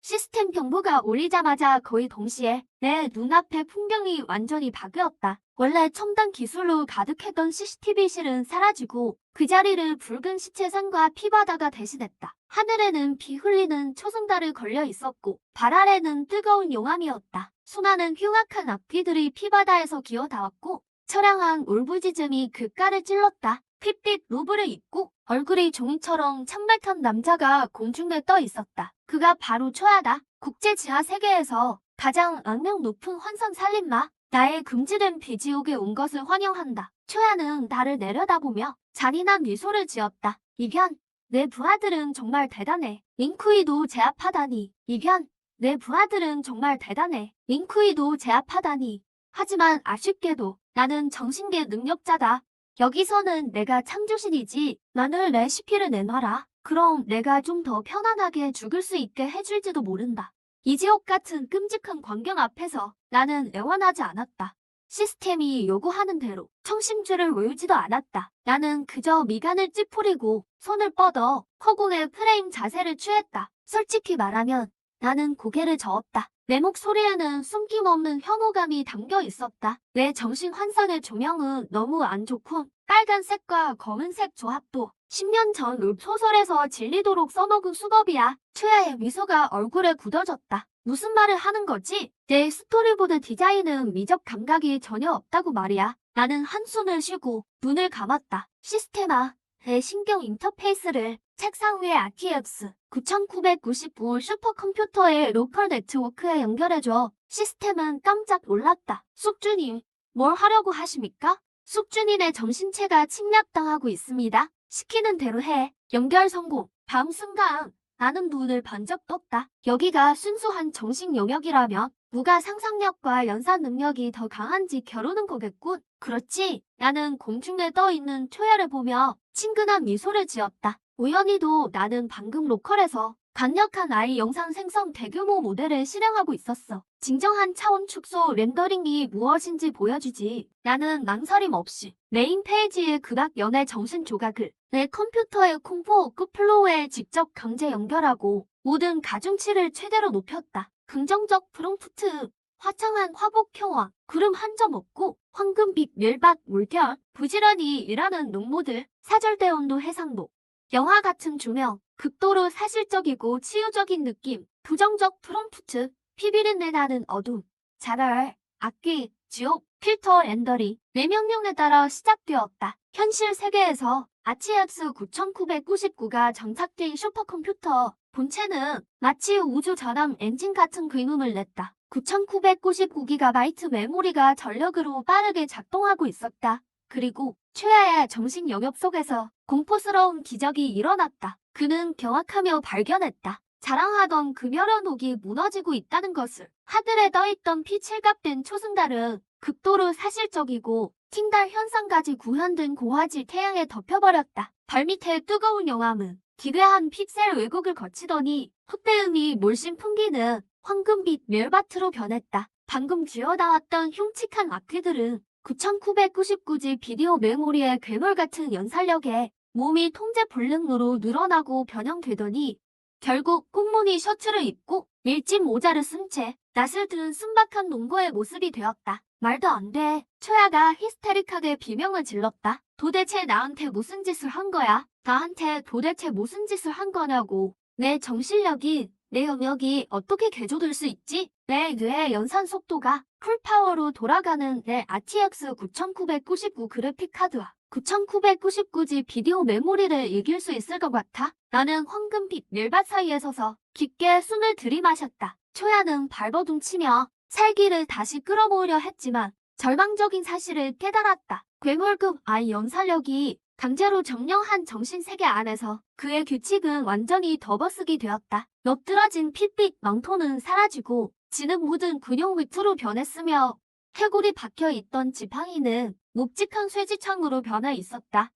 시스템 경보가 울리자마자 거의 동시에 내 눈앞의 풍경이 완전히 바뀌었다. 원래 첨단 기술로 가득했던 CCTV실은 사라지고 그 자리를 붉은 시체상과 피바다가 대신했다. 하늘에는 비 흘리는 초승달을 걸려 있었고 발 아래는 뜨거운 용암이었다. 수많은 흉악한 앞귀들이 피바다에서 기어나왔고 처량한 울부짖음이 귓가를 찔렀다. 핏빛 로브를 입고 얼굴이 종이처럼 창백한 남자가 공중에 떠 있었다. 그가 바로 초야다. 국제 지하 세계에서 가장 악명 높은 환상 살인마. 나의 금지된 비지옥에 온 것을 환영한다. 초야는 나를 내려다보며 잔인한 미소를 지었다. 이변, 내 부하들은 정말 대단해. 링쿠이도 제압하다니. 이변, 내 부하들은 정말 대단해. 링쿠이도 제압하다니. 하지만 아쉽게도 나는 정신계 능력자다. 여기서는 내가 창조신이지. 나는 레시피를 내놔라. 그럼 내가 좀 더 편안하게 죽을 수 있게 해줄지도 모른다. 이 지옥 같은 끔찍한 광경 앞에서 나는 애원하지 않았다. 시스템이 요구하는 대로 청심주를 외우지도 않았다. 나는 그저 미간을 찌푸리고 손을 뻗어 허공의 프레임 자세를 취했다. 솔직히 말하면 나는 고개를 저었다. 내 목소리에는 숨김없는 혐오감이 담겨 있었다. 내 정신 환상의 조명은 너무 안 좋고 빨간색과 검은색 조합도 10년 전 웹소설에서 질리도록 써먹은 수법이야. 최야의 미소가 얼굴에 굳어졌다. 무슨 말을 하는 거지? 내 스토리보드 디자인은 미적 감각이 전혀 없다고 말이야. 나는 한숨을 쉬고 눈을 감았다. 시스템아, 내 신경 인터페이스를 책상 위의 RTX 9995 슈퍼컴퓨터의 로컬 네트워크에 연결해줘. 시스템은 깜짝 놀랐다. 숙주님, 뭘 하려고 하십니까? 숙주님의 정신체가 침략당하고 있습니다. 시키는 대로 해. 연결 성공. 다음 순간 나는 눈을 번쩍 떴다. 여기가 순수한 정식 영역이라면 누가 상상력과 연산 능력이 더 강한지 겨루는 거겠군. 그렇지. 나는 공중에 떠 있는 초야를 보며 친근한 미소를 지었다. 우연히도 나는 방금 로컬에서 강력한 AI 영상 생성 대규모 모델을 실행하고 있었어. 진정한 차원 축소 렌더링이 무엇인지 보여주지. 나는 망설임 없이 메인 페이지의 극악 연의 정신 조각을 내 컴퓨터의 콩포 플로우에 직접 강제 연결하고 모든 가중치를 최대로 높였다. 긍정적 프롬프트, 화창한 화복 평화, 구름 한 점 없고 황금빛 멸박 물결, 부지런히 일하는 농모들, 사절대 온도 해상도, 영화 같은 조명, 극도로 사실적이고 치유적인 느낌, 부정적 프롬프트, 피비린내 나는 어둠, 자갈, 악기, 지옥, 필터 렌더링, 내 명령에 따라 시작되었다. 현실 세계에서 RTX 9999가 장착된 슈퍼컴퓨터, 본체는 마치 우주 전함 엔진 같은 굉음을 냈다. 9999GB 메모리가 전력으로 빠르게 작동하고 있었다. 그리고 최하의 정신 영역 속에서 공포스러운 기적이 일어났다. 그는 경악하며 발견했다. 자랑하던 금혈연옥이 무너지고 있다는 것을. 하늘에 떠있던 피칠갑된 초승달은 극도로 사실적이고 팅달 현상까지 구현된 고화질 태양에 덮여버렸다. 발밑에 뜨거운 용암은 기괴한 픽셀 왜곡을 거치더니 흑대음이 몰신 풍기는 황금빛 멸바트로 변했다. 방금 쥐어나왔던 흉측한 악귀들은 9999G 비디오 메모리의 괴물같은 연산력에 몸이 통제 불능으로 늘어나고 변형되더니 결국 꽁무니 셔츠를 입고 밀짚 모자를 쓴 채 낯을 든 순박한 농부의 모습이 되었다. 말도 안 돼. 초야가 히스테릭하게 비명을 질렀다. 도대체 나한테 무슨 짓을 한 거야? 나한테 도대체 무슨 짓을 한 거냐고. 내 정신력이, 내 영역이 어떻게 개조될 수 있지? 내 뇌의 연산 속도가 풀파워로 돌아가는 내 RTX 9999 그래픽카드와 9999G 비디오 메모리를 이길 수 있을 것 같아? 나는 황금빛 밀밭 사이에 서서 깊게 숨을 들이마셨다. 초야는 발버둥 치며 살기를 다시 끌어모으려 했지만 절망적인 사실을 깨달았다. 괴물급 AI 연산력이 강제로 정령한 정신세계 안에서 그의 규칙은 완전히 덮어쓰기 되었다. 엎드러진 핏빛 망토는 사라지고 지는 묻은 근육 밑으로 변했으며 해골이 박혀있던 지팡이는 묵직한 쇠지창으로 변해 있었다.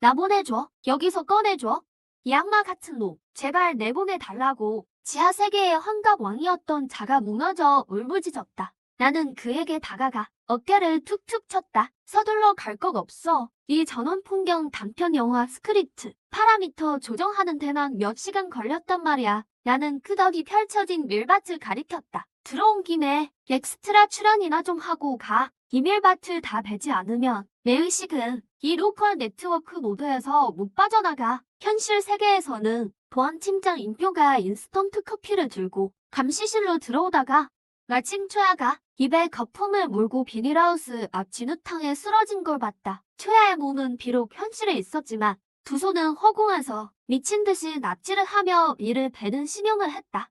나 보내줘. 여기서 꺼내줘. 이 악마 같은 놈. 제발 내보내달라고. 지하 세계의 환갑왕이었던 자가 무너져 울부짖었다. 나는 그에게 다가가 어깨를 툭툭 쳤다. 서둘러 갈 것 없어. 이 전원 풍경 단편 영화 스크립트 파라미터 조정하는 데만 몇 시간 걸렸단 말이야. 나는 끄덕이 펼쳐진 밀밭을 가리켰다. 들어온 김에 엑스트라 출연이나 좀 하고 가. 이 밀밭을 다 베지 않으면 내 의식은 이 로컬 네트워크 모드에서 못 빠져나가. 현실 세계에서는 보안 팀장 임표가 인스턴트 커피를 들고 감시실로 들어오다가 마침 초야가 입에 거품을 물고 비닐하우스 앞 진흙탕에 쓰러진 걸 봤다. 초야의 몸은 비록 현실에 있었지만 두 손은 허공에서 미친 듯이 납치를 하며 이를 베는 신용을 했다.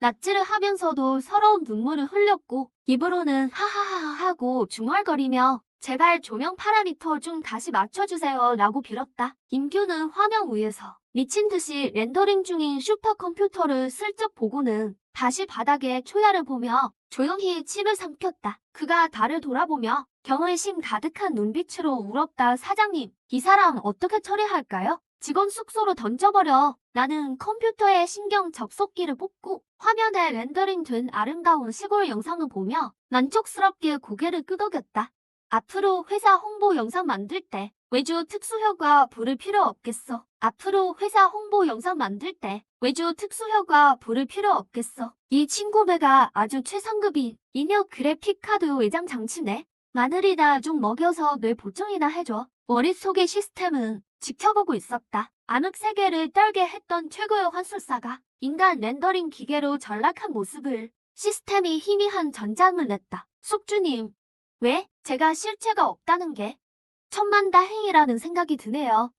납치를 하면서도 서러운 눈물을 흘렸고 입으로는 하하하 하고 중얼거리며 제발 조명 파라미터 좀 다시 맞춰주세요 라고 빌었다. 임규는 화면 위에서 미친 듯이 렌더링 중인 슈퍼컴퓨터를 슬쩍 보고는 다시 바닥에 초야를 보며 조용히 침을 삼켰다. 그가 나를 돌아보며 경외심 가득한 눈빛으로 울었다. 사장님, 이 사람 어떻게 처리할까요? 직원 숙소로 던져버려. 나는 컴퓨터에 신경 접속기를 뽑고 화면에 렌더링 된 아름다운 시골 영상을 보며 만족스럽게 고개를 끄덕였다. 앞으로 회사 홍보 영상 만들 때 외주 특수효과 부를 필요 없겠어. 앞으로 회사 홍보 영상 만들 때 외주 특수효과 부를 필요 없겠어. 이 친구배가 아주 최상급인 인력 그래픽 카드 외장 장치네. 마늘이나 좀 먹여서 뇌 보충이나 해줘. 머릿속의 시스템은 지켜보고 있었다. 암흑 세계를 떨게 했던 최고의 환술사가 인간 렌더링 기계로 전락한 모습을 시스템이 희미한 전장을 냈다. 숙주님, 왜? 제가 실체가 없다는 게 천만다행이라는 생각이 드네요.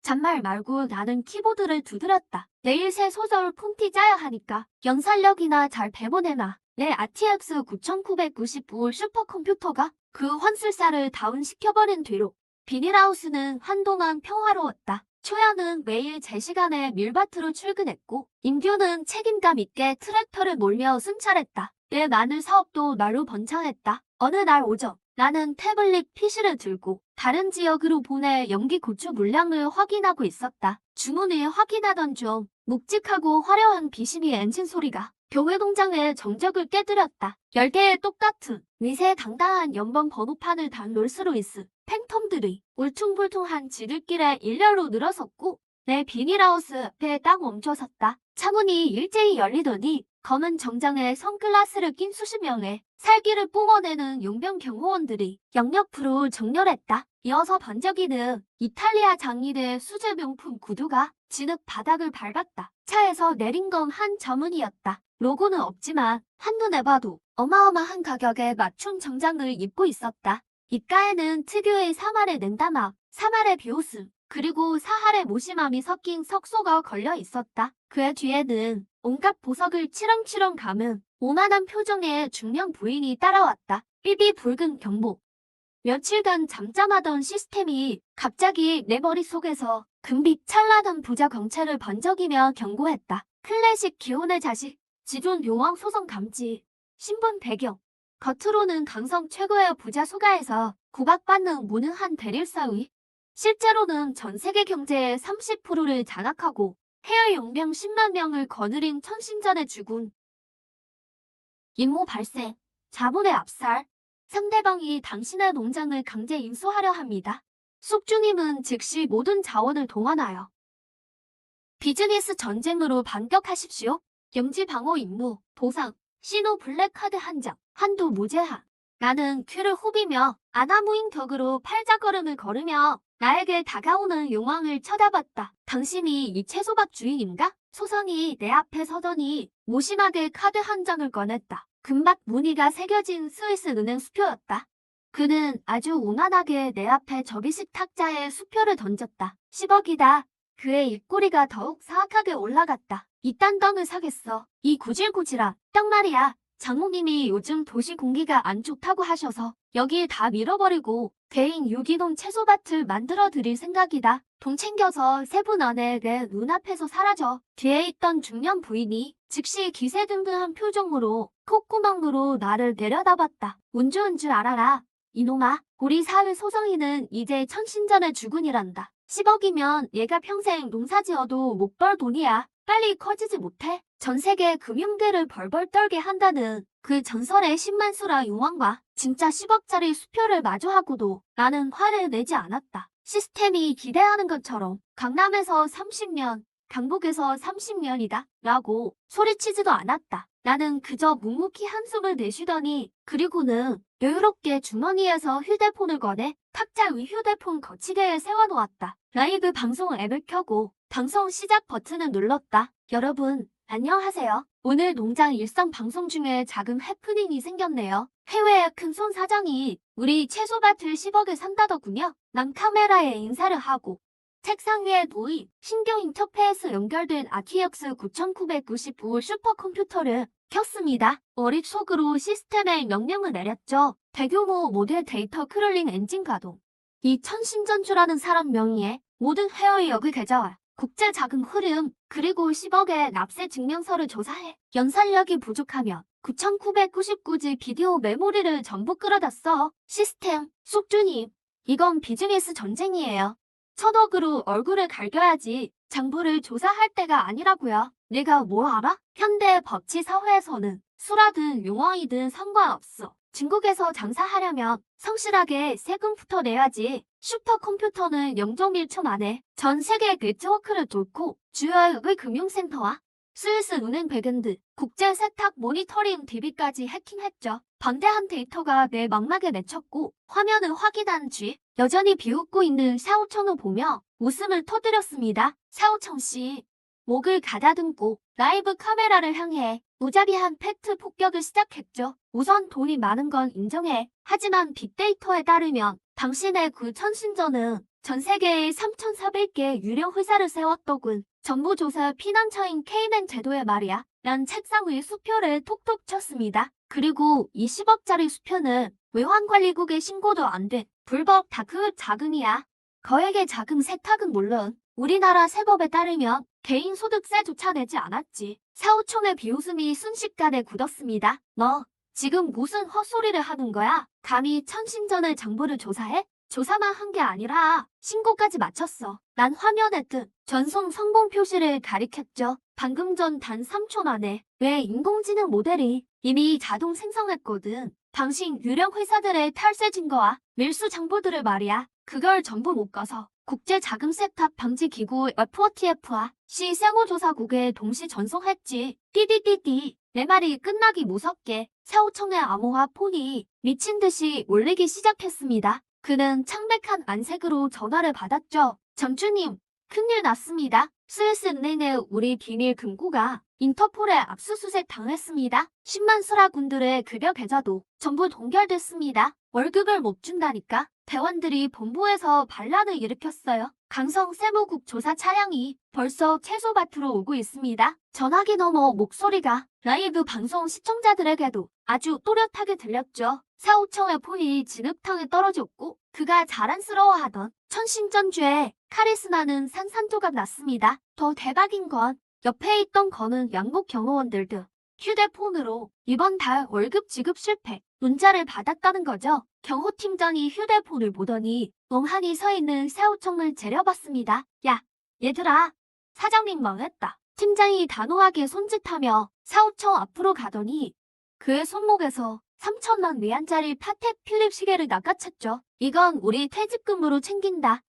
잔말 말고 나는 키보드를 두드렸다. 내일 새 소설 폰티 짜야 하니까 연산력이나 잘 배보내놔. 내 RTX 9999 슈퍼컴퓨터가 그 환술사를 다운시켜버린 뒤로 비닐하우스는 한동안 평화로웠다. 초야는 매일 제 시간에 밀밭으로 출근했고 임규는 책임감 있게 트랙터를 몰며 순찰했다. 내 마늘 사업도 날로 번창했다. 어느 날 오전 나는 태블릿 PC를 들고 다른 지역으로 보낼 연기 고추 물량을 확인하고 있었다. 주문을 확인하던 중 묵직하고 화려한 비심이 엔진 소리가 교회 공장의 정적을 깨뜨렸다. 10개의 똑같은 위세당당한 연번 번호판을 단 롤스로이스 팬텀들이 울퉁불퉁한 지들길에 일렬로 늘어섰고 내 비닐하우스 앞에 딱 멈춰섰다. 창문이 일제히 열리더니 검은 정장에 선글라스를 낀 수십 명의 살기를 뿜어내는 용병 경호원들이 역력부로 정렬했다. 이어서 번쩍이는 이탈리아 장인의 수제 명품 구두가 진흙 바닥을 밟았다. 차에서 내린 건 한 점은이었다. 로고는 없지만 한눈에 봐도 어마어마한 가격에 맞춘 정장을 입고 있었다. 입가에는 특유의 사말의 냉담함, 사말의 비웃음, 그리고 사할의 무심함이 섞인 석소가 걸려 있었다. 그의 뒤에는 온갖 보석을 치렁치렁 감은 오만한 표정의 중년 부인이 따라왔다. 삐삐 붉은 경보. 며칠간 잠잠하던 시스템이 갑자기 내 머릿속에서 금빛 찬란한 부자 광채를 번쩍이며 경고했다. 클래식 기혼의 자식, 지존 용왕 소송 감지, 신분 배경. 겉으로는 강성 최고의 부자 소가에서 구박받는 무능한 대릴사위. 실제로는 전 세계 경제의 30%를 장악하고 해외 용병 10만 명을 거느린 천신전의 주군. 임무 발생, 자본의 압살. 상대방이 당신의 농장을 강제 인수하려 합니다. 숙주님은 즉시 모든 자원을 동원하여 비즈니스 전쟁으로 반격하십시오. 영지 방어 임무, 보상, 신호 블랙카드 한 장, 한도 무제한. 나는 퀴를 후비며 아나무인 격으로 팔자걸음을 걸으며 나에게 다가오는 용왕을 쳐다봤다. 당신이 이 채소밭 주인인가? 소성이 내 앞에 서더니 무심하게 카드 한 장을 꺼냈다. 금박 무늬가 새겨진 스위스 은행 수표였다. 그는 아주 오만하게 내 앞에 접이식 탁자에 수표를 던졌다. 10억이다. 그의 입꼬리가 더욱 사악하게 올라갔다. 이딴 떡을 사겠어. 이 구질구질한 떡 말이야. 장모님이 요즘 도시 공기가 안 좋다고 하셔서 여기 다 밀어버리고 개인 유기농 채소밭을 만들어 드릴 생각이다. 돈 챙겨서 3분 안에 내 눈앞에서 사라져. 뒤에 있던 중년 부인이 즉시 기세등등한 표정으로 콧구멍으로 나를 내려다봤다. 운 좋은 줄 알아라. 이놈아, 우리 사회 소성이는 이제 천신전의 주군이란다. 10억이면 얘가 평생 농사지어도 못 벌 돈이야. 빨리 커지지 못해? 전 세계 금융계를 벌벌 떨게 한다는 그 전설의 10만수라 용왕과 진짜 10억짜리 수표를 마주하고도 나는 화를 내지 않았다. 시스템이 기대하는 것처럼 강남에서 30년, 강북에서 30년이다 라고 소리치지도 않았다. 나는 그저 묵묵히 한숨을 내쉬더니 그리고는 여유롭게 주머니에서 휴대폰을 꺼내 탁자 위 휴대폰 거치대에 세워놓았다. 라이브 방송 앱을 켜고 방송 시작 버튼을 눌렀다. 여러분, 안녕하세요. 오늘 농장 일상 방송 중에 작은 해프닝이 생겼네요. 해외의 큰 손 사장이 우리 채소밭을 10억에 산다더군요. 난 카메라에 인사를 하고 책상 위에 놓인 신경 인터페이스 연결된 RTX 9995 슈퍼컴퓨터를 켰습니다. 머릿속으로 시스템에 명령을 내렸죠. 대규모 모델 데이터 크롤링 엔진 가동. 이 천신전주라는 사람 명의의 모든 회화역의 계좌와 국제 자금 흐름, 그리고 10억의 납세 증명서를 조사해. 연산력이 부족하면 9999G 비디오 메모리를 전부 끌어다 써. 시스템, 숙주님, 이건 비즈니스 전쟁이에요. 1000억으로 얼굴을 갈겨야지 장부를 조사할 때가 아니라고요. 내가 뭐 알아? 현대 법치 사회에서는 수라든 용왕이든 상관없어. 중국에서 장사하려면 성실하게 세금부터 내야지. 슈퍼컴퓨터는 0.1초 만에 전 세계 네트워크를 뚫고 주요의 금융센터와 스위스 은행 백엔드, 국제 세탁 모니터링 DB까지 해킹했죠. 방대한 데이터가 내 망막에 맺혔고 화면을 확인한 뒤 여전히 비웃고 있는 샤오청을 보며 웃음을 터뜨렸습니다. 샤오청 씨, 목을 가다듬고 라이브 카메라를 향해 무자비한 팩트 폭격을 시작했죠. 우선 돈이 많은 건 인정해. 하지만 빅데이터에 따르면 당신의 그 천신전은 전 세계에 3,400개 유령 회사를 세웠더군. 정보조사 피난처인 케이맨 제도의 말이야. 난 책상 위 수표를 톡톡 쳤습니다. 그리고 이 10억짜리 수표는 외환관리국에 신고도 안 된 불법 다크 자금이야. 거액의 자금 세탁은 물론 우리나라 세법에 따르면 개인소득세조차 내지 않았지. 사오총의 비웃음이 순식간에 굳었습니다. 너 지금 무슨 헛소리를 하는 거야? 감히 천신전의 정보를 조사해? 조사만 한 게 아니라 신고까지 마쳤어. 난 화면에 뜬 전송 성공 표시를 가리켰죠. 방금 전 단 3초 만에 왜 인공지능 모델이 이미 자동 생성했거든. 당신 유령 회사들의 탈세 증거와 밀수 정보들을 말이야. 그걸 전부 못 가서 국제자금세탁 방지기구 FATF와 세무조사국에 동시 전송했지. 띠디띠디. 내 말이 끝나기 무섭게 사오청의 암호화 폰이 미친 듯이 울리기 시작했습니다. 그는 창백한 안색으로 전화를 받았죠. 점주님, 큰일 났습니다. 스위스은행의 우리 비밀 금고가 인터폴에 압수수색 당했습니다. 10만 수라군들의 급여 계좌도 전부 동결됐습니다. 월급을 못 준다니까 대원들이 본부에서 반란을 일으켰어요. 강성 세무국 조사 차량이 벌써 채소밭으로 오고 있습니다. 전화기 너머 목소리가 라이브 방송 시청자들에게도 아주 또렷하게 들렸죠. 사오청의 폰이 진흙탕에 떨어졌고 그가 자랑스러워하던 천신전주에 카리스마는 산산조각 났습니다. 더 대박인 건 옆에 있던 거는 양복 경호원들 등 휴대폰으로 이번 달 월급 지급 실패 문자를 받았다는 거죠. 경호팀장이 휴대폰을 보더니 멍하니 서 있는 사오청을 재려봤습니다. 야, 얘들아, 사장님 망했다. 팀장이 단호하게 손짓하며 사오청 앞으로 가더니 그의 손목에서 3,000원 외환짜리 파텍 필립 시계를 낚아챘죠. 이건 우리 퇴직금으로 챙긴다.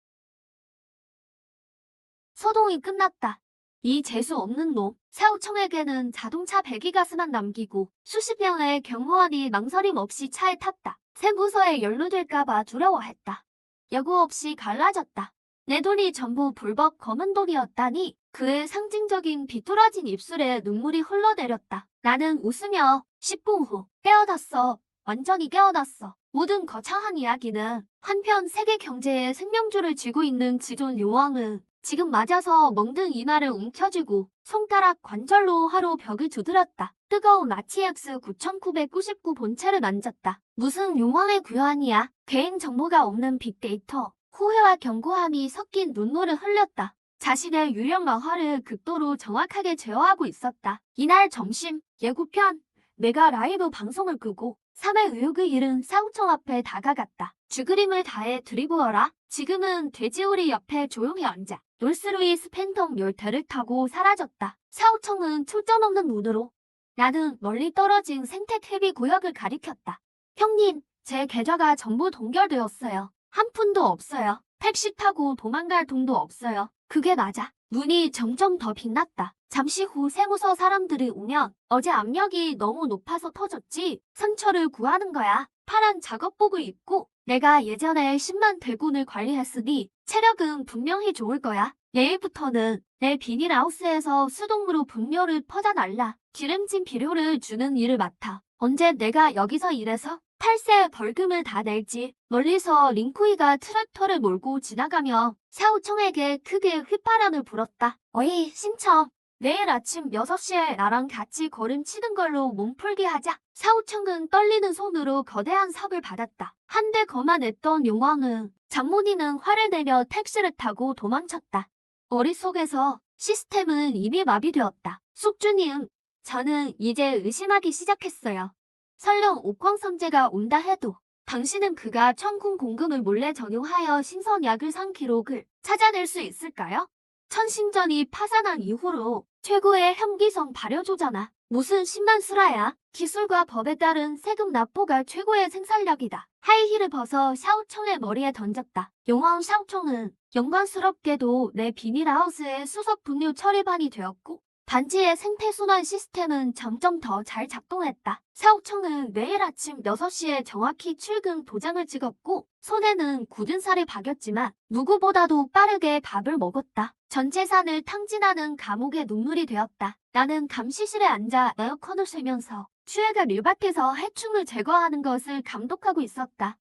소동이 끝났다. 이 재수 없는 놈, 사오청에게는 자동차 배기가스만 남기고 수십 명의 경호원이 망설임 없이 차에 탔다. 세무서에 연루될까봐 두려워했다. 여구 없이 갈라졌다. 내 돈이 전부 불법 검은 돈이었다니 그의 상징적인 비뚤어진 입술에 눈물이 흘러내렸다. 나는 웃으며 10분 후 깨어났어. 완전히 깨어났어. 모든 거창한 이야기는 한편 세계 경제의 생명줄을 쥐고 있는 지존 요왕은 지금 맞아서 멍든 이마를 움켜쥐고 손가락 관절로 하루 벽을 두드렸다. 뜨거운 RTX 9999 본체를 만졌다. 무슨 용왕의 구현이야. 개인정보가 없는 빅데이터. 후회와 경고함이 섞인 눈물을 흘렸다. 자신의 유령 망화를 극도로 정확하게 제어하고 있었다. 이날 점심 예고편. 내가 라이브 방송을 끄고 3회 의욕을 잃은 사우청 앞에 다가갔다. 죽그림을 다해 들이부어라. 지금은 돼지우리 옆에 조용히 앉아 롤스로이스 팬텀 열대를 타고 사라졌다. 사우청은 초점 없는 눈으로 나는 멀리 떨어진 생태 헤비 구역을 가리켰다. 형님, 제 계좌가 전부 동결되었어요. 한 푼도 없어요. 택시 타고 도망갈 돈도 없어요. 그게 맞아. 눈이 점점 더 빛났다. 잠시 후 세무서 사람들이 오면 어제 압력이 너무 높아서 터졌지. 상처를 구하는 거야. 파란 작업복을 입고 내가 예전에 10만 대군을 관리했으니 체력은 분명히 좋을 거야. 내일부터는 내 비닐하우스에서 수동으로 분뇨를 퍼져날라. 기름진 비료를 주는 일을 맡아. 언제 내가 여기서 일해서 탈세 벌금을 다 낼지. 멀리서 링쿠이가 트랙터를 몰고 지나가며 사우청에게 크게 휘파람을 불었다. 어이, 신청. 내일 아침 6시에 나랑 같이 걸음 치는 걸로 몸풀기 하자. 사우청은 떨리는 손으로 거대한 삽을 받았다. 한데 거만했던 용왕은 장모니는 화를 내며 택시를 타고 도망쳤다. 머릿속에서 시스템은 이미 마비되었다. 숙주님, 저는 이제 의심하기 시작했어요. 설령 옥황성제가 온다 해도 당신은 그가 천궁 공금을 몰래 전용하여 신선약을 산 기록을 찾아낼 수 있을까요? 천신전이 파산한 이후로 최고의 혐기성 발효조잖아. 무슨 10만 수라야. 기술과 법에 따른 세금 납부가 최고의 생산력이다. 하이힐을 벗어 샤오청의 머리에 던졌다. 용왕 샤오청은 영광스럽게도 내 비닐하우스의 수석 분유 처리반이 되었고 반지의 생태순환 시스템은 점점 더 잘 작동했다. 사옥청은 매일 아침 6시에 정확히 출근 도장을 찍었고 손에는 굳은 살이 박였지만 누구보다도 빠르게 밥을 먹었다. 전 재산을 탕진하는 감옥의 눈물이 되었다. 나는 감시실에 앉아 에어컨을 쐬면서 추애가 밀밭에서 해충을 제거하는 것을 감독하고 있었다.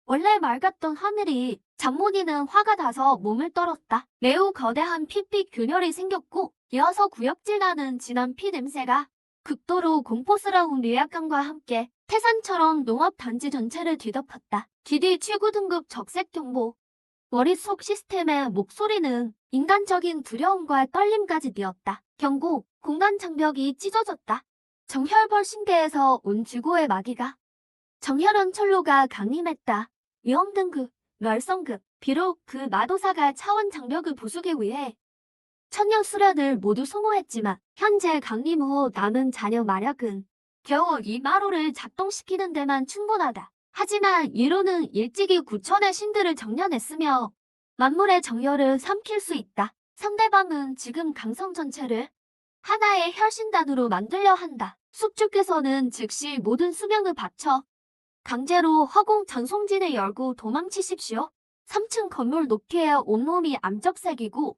원래 맑았던 하늘이 장모니는 화가 나서 몸을 떨었다. 매우 거대한 핏빛 균열이 생겼고 이어서 구역질 나는 진한 피 냄새가 극도로 공포스러운 위압감과 함께 태산처럼 농업단지 전체를 뒤덮었다. DD 최고 등급 적색 경보. 머릿속 시스템의 목소리는 인간적인 두려움과 떨림까지 뉘었다. 경고, 공간 장벽이 찢어졌다. 정혈벌 신계에서 온 지구의 마귀가. 정혈원 철로가 강림했다. 위험 등급, 멸성급. 비록 그 마도사가 차원 장벽을 부수기 위해 천년 수련을 모두 소모했지만 현재 강림 후 남은 잔여 마력은 겨우 이 마로를 작동시키는 데만 충분하다. 하지만 이로는 일찍이 9천의 신들을 정련했으며 만물의 정열을 삼킬 수 있다. 상대방은 지금 강성 전체를 하나의 혈신단으로 만들려 한다. 숙주께서는 즉시 모든 수명을 바쳐 강제로 허공 전송진을 열고 도망치십시오. 3층 건물 높이에 온몸이 암적색이고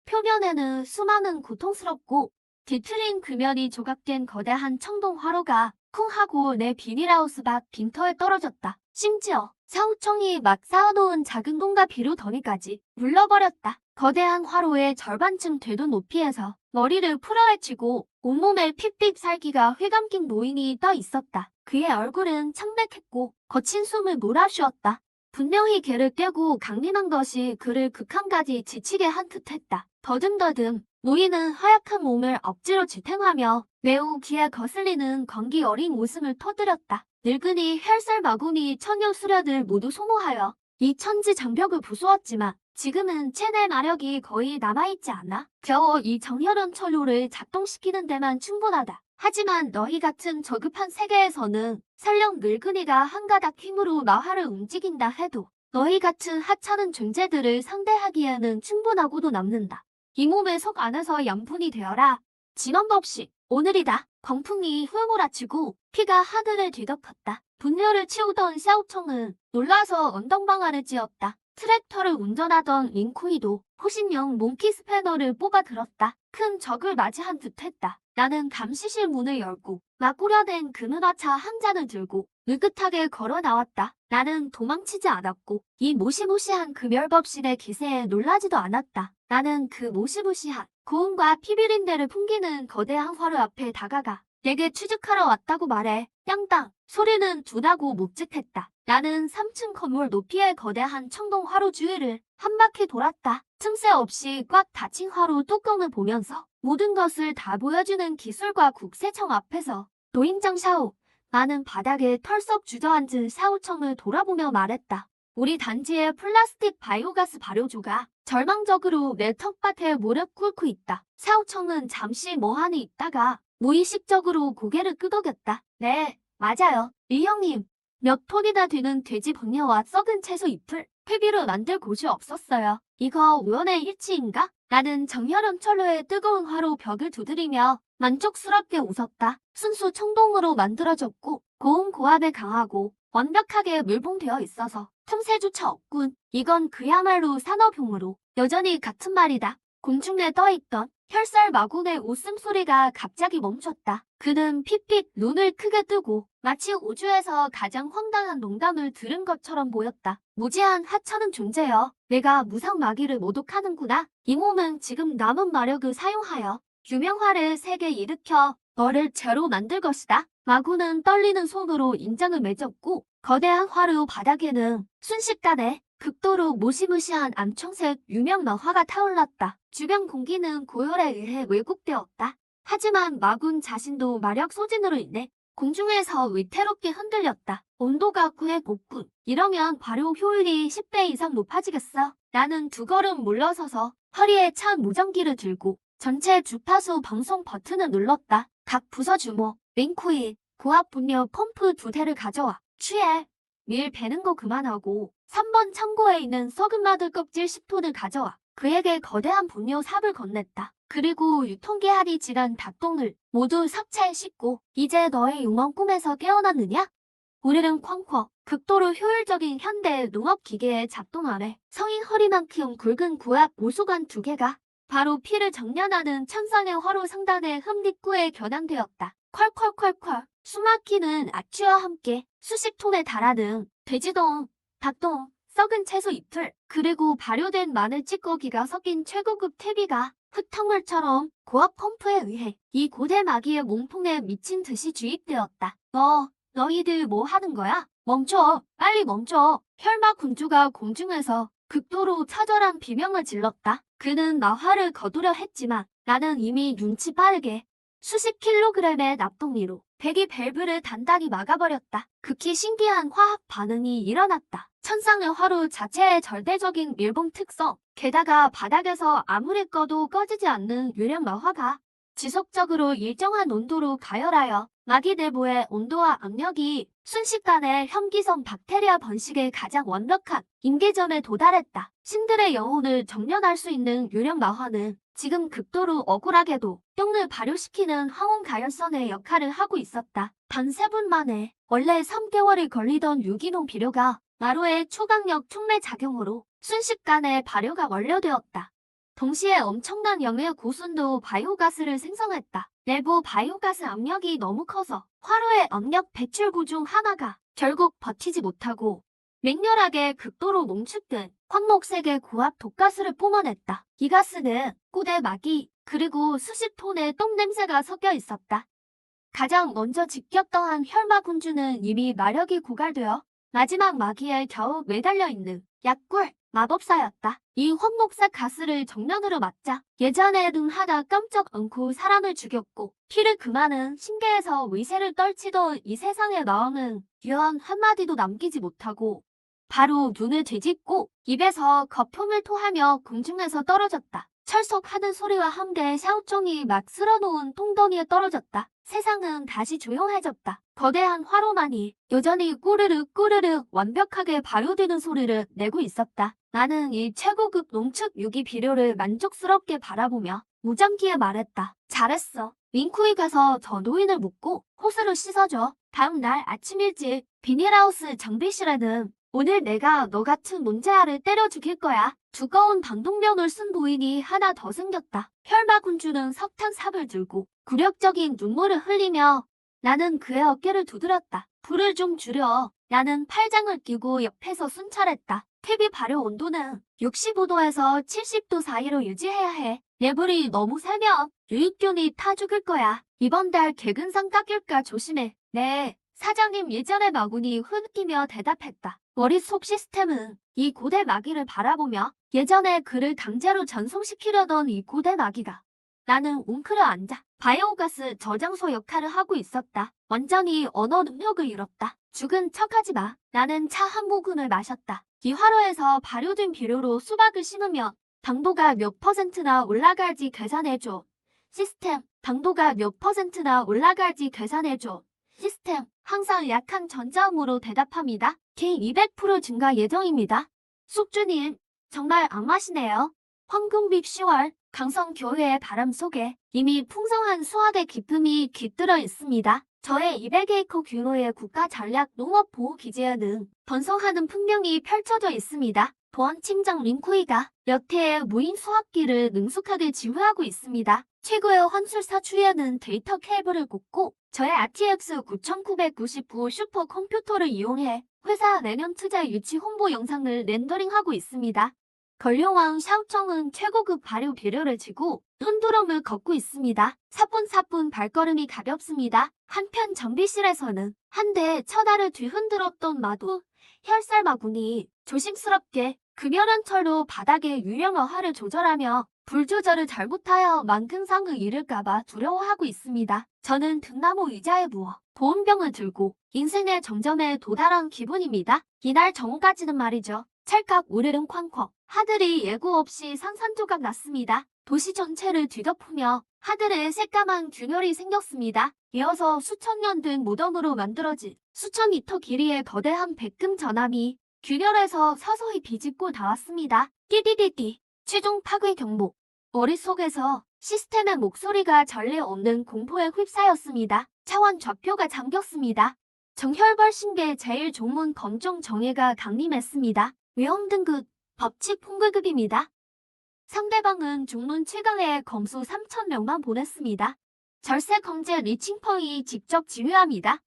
표면에는 수많은 고통스럽고 뒤틀린 금연이 조각된 거대한 청동 화로가 쿵 하고 내 비닐하우스 밖 빈터에 떨어졌다. 심지어 사우청이 막 쌓아놓은 작은 돈과 비료 더미까지 물러버렸다. 거대한 화로의 절반쯤 되던 높이에서 머리를 풀어헤치고 온몸에 핏빛 살기가 휘감긴 노인이 떠 있었다. 그의 얼굴은 창백했고 거친 숨을 몰아쉬었다. 분명히 개를 떼고 강림한 것이 그를 극한까지 지치게 한 듯했다. 더듬더듬 노인은 허약한 몸을 억지로 지탱하며 매우 귀에 거슬리는 건기 어린 웃음을 터뜨렸다. 늙은이 혈살 마군이 천여 수련을 모두 소모하여 이 천지 장벽을 부수었지만 지금은 체내 마력이 거의 남아있지 않아 겨우 이 정혈원 철로를 작동시키는 데만 충분하다. 하지만 너희 같은 저급한 세계에서는 설령 늙은이가 한 가닥 힘으로 마화를 움직인다 해도 너희 같은 하찮은 존재들을 상대하기에는 충분하고도 남는다. 이 몸의 속 안에서 양분이 되어라. 진원법식 오늘이다. 광풍이 휘몰아치고 피가 하늘을 뒤덮었다. 분열을 치우던 샤오청은 놀라서 언덕방아를 찧었다. 트랙터를 운전하던 링쿠이도 호신용 몽키 스패너를 뽑아 들었다. 큰 적을 맞이한 듯했다. 나는 감시실 문을 열고 막 우려낸 금은화차 한 잔을 들고 느긋하게 걸어 나왔다. 나는 도망치지 않았고 이 모시모시한 금열법실의 기세에 놀라지도 않았다. 나는 그 모시모시한 고음과 피비린내를 풍기는 거대한 화로 앞에 다가가 내게 취직하러 왔다고 말해. 땅땅 소리는 둔하고 묵직했다. 나는 3층 건물 높이의 거대한 청동 화로 주위를 한 바퀴 돌았다. 틈새 없이 꽉 닫힌 화로 뚜껑을 보면서 모든 것을 다 보여주는 기술과 국세청 앞에서 노인장 샤오. 나는 바닥에 털썩 주저앉은 샤오청을 돌아보며 말했다. 우리 단지의 플라스틱 바이오가스 발효조가 절망적으로 내 텃밭에 무릎 꿇고 있다. 샤오청은 잠시 멍하니 있다가 무의식적으로 고개를 끄덕였다. 네, 맞아요. 리 형님. 몇 톤이나 되는 돼지 분녀와 썩은 채소 잎을 퇴비로 만들 곳이 없었어요. 이거 우연의 일치인가? 나는 정혈원 철로의 뜨거운 화로 벽을 두드리며 만족스럽게 웃었다. 순수 청동으로 만들어졌고 고온 고압에 강하고 완벽하게 밀봉되어 있어서 틈새조차 없군. 이건 그야말로 산업용으로 여전히 같은 말이다. 공중에 떠있던 혈살 마군의 웃음소리가 갑자기 멈췄다. 그는 핏핏 눈을 크게 뜨고 마치 우주에서 가장 황당한 농담을 들은 것처럼 보였다. 무지한 하찮은 존재여. 내가 무상 마귀를 모독하는구나. 이 몸은 지금 남은 마력을 사용하여 유명화를 세게 일으켜 너를 죄로 만들 것이다. 마군은 떨리는 손으로 인장을 맺었고 거대한 화로 바닥에는 순식간에 극도로 무시무시한 암청색 유명 너화가 타올랐다. 주변 공기는 고열에 의해 왜곡되었다. 하지만 마군 자신도 마력 소진으로 인해 공중에서 위태롭게 흔들렸다. 온도가 9에 복군. 이러면 발효 효율이 10배 이상 높아지겠어. 나는 두 걸음 물러서서 허리에 찬 무전기를 들고 전체 주파수 방송 버튼을 눌렀다. 각 부서 주모, 링코인, 고압 분뇨 펌프 2대를 가져와. 취해. 밀 베는 거 그만하고 3번 창고에 있는 썩은 마들 껍질 10톤을 가져와. 그에게 거대한 분뇨 삽을 건넸다. 그리고 유통기한이 지난 닭똥을 모두 섭차에 싣고 이제 너의 용원 꿈에서 깨어났느냐? 우리는 쾅쾅 극도로 효율적인 현대 농업기계의 작동 아래 성인 허리만큼 굵은 고압 오수관 2개가 바로 피를 정련하는 천상의 화로 상단의 흠립구에 겨냥되었다. 콸콸콸콸 숨막히는 악취와 함께 수십 톤에 달하는 돼지똥, 닭똥, 썩은 채소 잎을 그리고 발효된 마늘 찌꺼기가 섞인 최고급 퇴비가 흙탕물처럼 고압 펌프에 의해 이 고대 마귀의 몸통에 미친 듯이 주입되었다. 너희들 뭐 하는 거야? 멈춰! 빨리 멈춰! 혈막 군주가 공중에서 극도로 처절한 비명을 질렀다. 그는 나 화를 거두려 했지만 나는 이미 눈치 빠르게 수십 킬로그램의 납동이로 배기 밸브를 단단히 막아버렸다. 극히 신기한 화학 반응이 일어났다. 천상의 화로 자체의 절대적인 밀봉 특성, 게다가 바닥에서 아무리 꺼도 꺼지지 않는 유령 마화가 지속적으로 일정한 온도로 가열하여 마기 내부의 온도와 압력이 순식간에 혐기성 박테리아 번식의 가장 완벽한 임계점에 도달했다. 신들의 영혼을 정련할 수 있는 유령 마화는 지금 극도로 억울하게도 똥을 발효시키는 항원 가열선의 역할을 하고 있었다. 단 3분 만에 원래 3개월이 걸리던 유기농 비료가 마루의 초강력 촉매 작용으로 순식간에 발효가 완료되었다. 동시에 엄청난 양의 고순도 바이오가스를 생성했다. 내부 바이오가스 압력이 너무 커서 화로의 압력 배출구 중 하나가 결국 버티지 못하고 맹렬하게 극도로 농축된 황목색의 고압 독가스를 뿜어냈다. 이 가스는 꼬대 마기 그리고 수십 톤의 똥 냄새가 섞여 있었다. 가장 먼저 직격당한 혈마군주는 이미 마력이 고갈되어 마지막 마기에 겨우 매달려 있는 약골 마법사였다. 이 황목색 가스를 정면으로 맞자 예전에 등 하나 깜짝 얹고 사람을 죽였고 피를 금하는 신계에서 위세를 떨치던 이 세상에 나오는 유언 한마디도 남기지 못하고 바로 눈을 뒤집고 입에서 거품을 토하며 공중에서 떨어졌다. 철썩하는 소리와 함께 샤오총이 막 쓸어놓은 똥덩이에 떨어졌다. 세상은 다시 조용해졌다. 거대한 화로만이 여전히 꾸르륵 꾸르륵 완벽하게 발효되는 소리를 내고 있었다. 나는 이 최고급 농축 유기 비료를 만족스럽게 바라보며 무장기에 말했다. 잘했어. 윙쿠이 가서 저 노인을 묻고 호수를 씻어줘. 다음 날 아침 일찍 비닐하우스 정비실에는 오늘 내가 너 같은 논제아를 때려 죽일 거야. 두꺼운 방독면을 쓴 노인이 하나 더 생겼다. 혈마군주는 석탄삽을 들고 굴욕적인 눈물을 흘리며 나는 그의 어깨를 두드렸다. 불을 좀 줄여. 나는 팔짱을 끼고 옆에서 순찰했다. 퇴비 발효 온도는 65도에서 70도 사이로 유지해야 해. 내불이 너무 세면 유익균이 타 죽을 거야. 이번 달 개근상 깎일까 조심해. 네, 사장님 예전의 마군이 흐느끼며 대답했다. 머릿속 시스템은 이 고대 마기를 바라보며 예전에 그를 강제로 전송시키려던 이 고대 마기가 나는 웅크려 앉아 바이오가스 저장소 역할을 하고 있었다. 완전히 언어 능력을 잃었다. 죽은 척하지 마. 나는 차 한 모금을 마셨다. 이 화로에서 발효된 비료로 수박을 심으면 당도가 몇 %나 올라갈지 계산해줘. 시스템, 당도가 몇 %나 올라갈지 계산해줘. 시스템, 항상 약한 전자음으로 대답합니다. 기 200% 증가 예정입니다. 숙주님, 정말 악마시네요. 황금빛 10월, 강성교회의 바람 속에 이미 풍성한 수확의 기쁨이 깃들어 있습니다. 저의 200에이커 규모의 국가전략농업보호기지에는 번성하는 풍경이 펼쳐져 있습니다. 보안팀장 링코이가 몇 해의 무인 수확기를 능숙하게 지휘하고 있습니다. 최고의 환술사 추에는 데이터 케이블을 꽂고 저의 RTX 9999 슈퍼컴퓨터를 이용해 회사 내년 투자 유치 홍보 영상을 렌더링하고 있습니다. 걸룡왕 샤오청은 최고급 발효 비료를 지고 흔두럼을 걷고 있습니다. 사뿐사뿐 발걸음이 가볍습니다. 한편 정비실에서는 한 대 처다를 뒤흔들었던 마도 혈살마군이 조심스럽게 금연한 철로 바닥의 유령어화를 조절하며 불 조절을 잘못하여 만근상을 잃을까봐 두려워하고 있습니다. 저는 등나무 의자에 누워 보온병을 들고 인생의 정점에 도달한 기분입니다. 이날 정오까지는 말이죠. 찰칵 오르릉 쾅쾅 하늘이 예고 없이 산산조각 났습니다. 도시 전체를 뒤덮으며 하늘에 새까만 균열이 생겼습니다. 이어서 수천 년 된 무덤으로 만들어진 수천 미터 길이의 거대한 백금 전함이 균열에서 서서히 비집고 나왔습니다. 띠디디디 최종 파괴 경보. 머릿속에서 시스템의 목소리가 전례 없는 공포에 휩싸였습니다. 차원 좌표가 잠겼습니다. 정혈벌 신계 제일 종문 검정 정예가 강림했습니다. 위험 등급 법칙 통과급입니다. 상대방은 중문 최강의 검수 3,000명만 보냈습니다. 절세 검제 리칭펑이 직접 지휘합니다.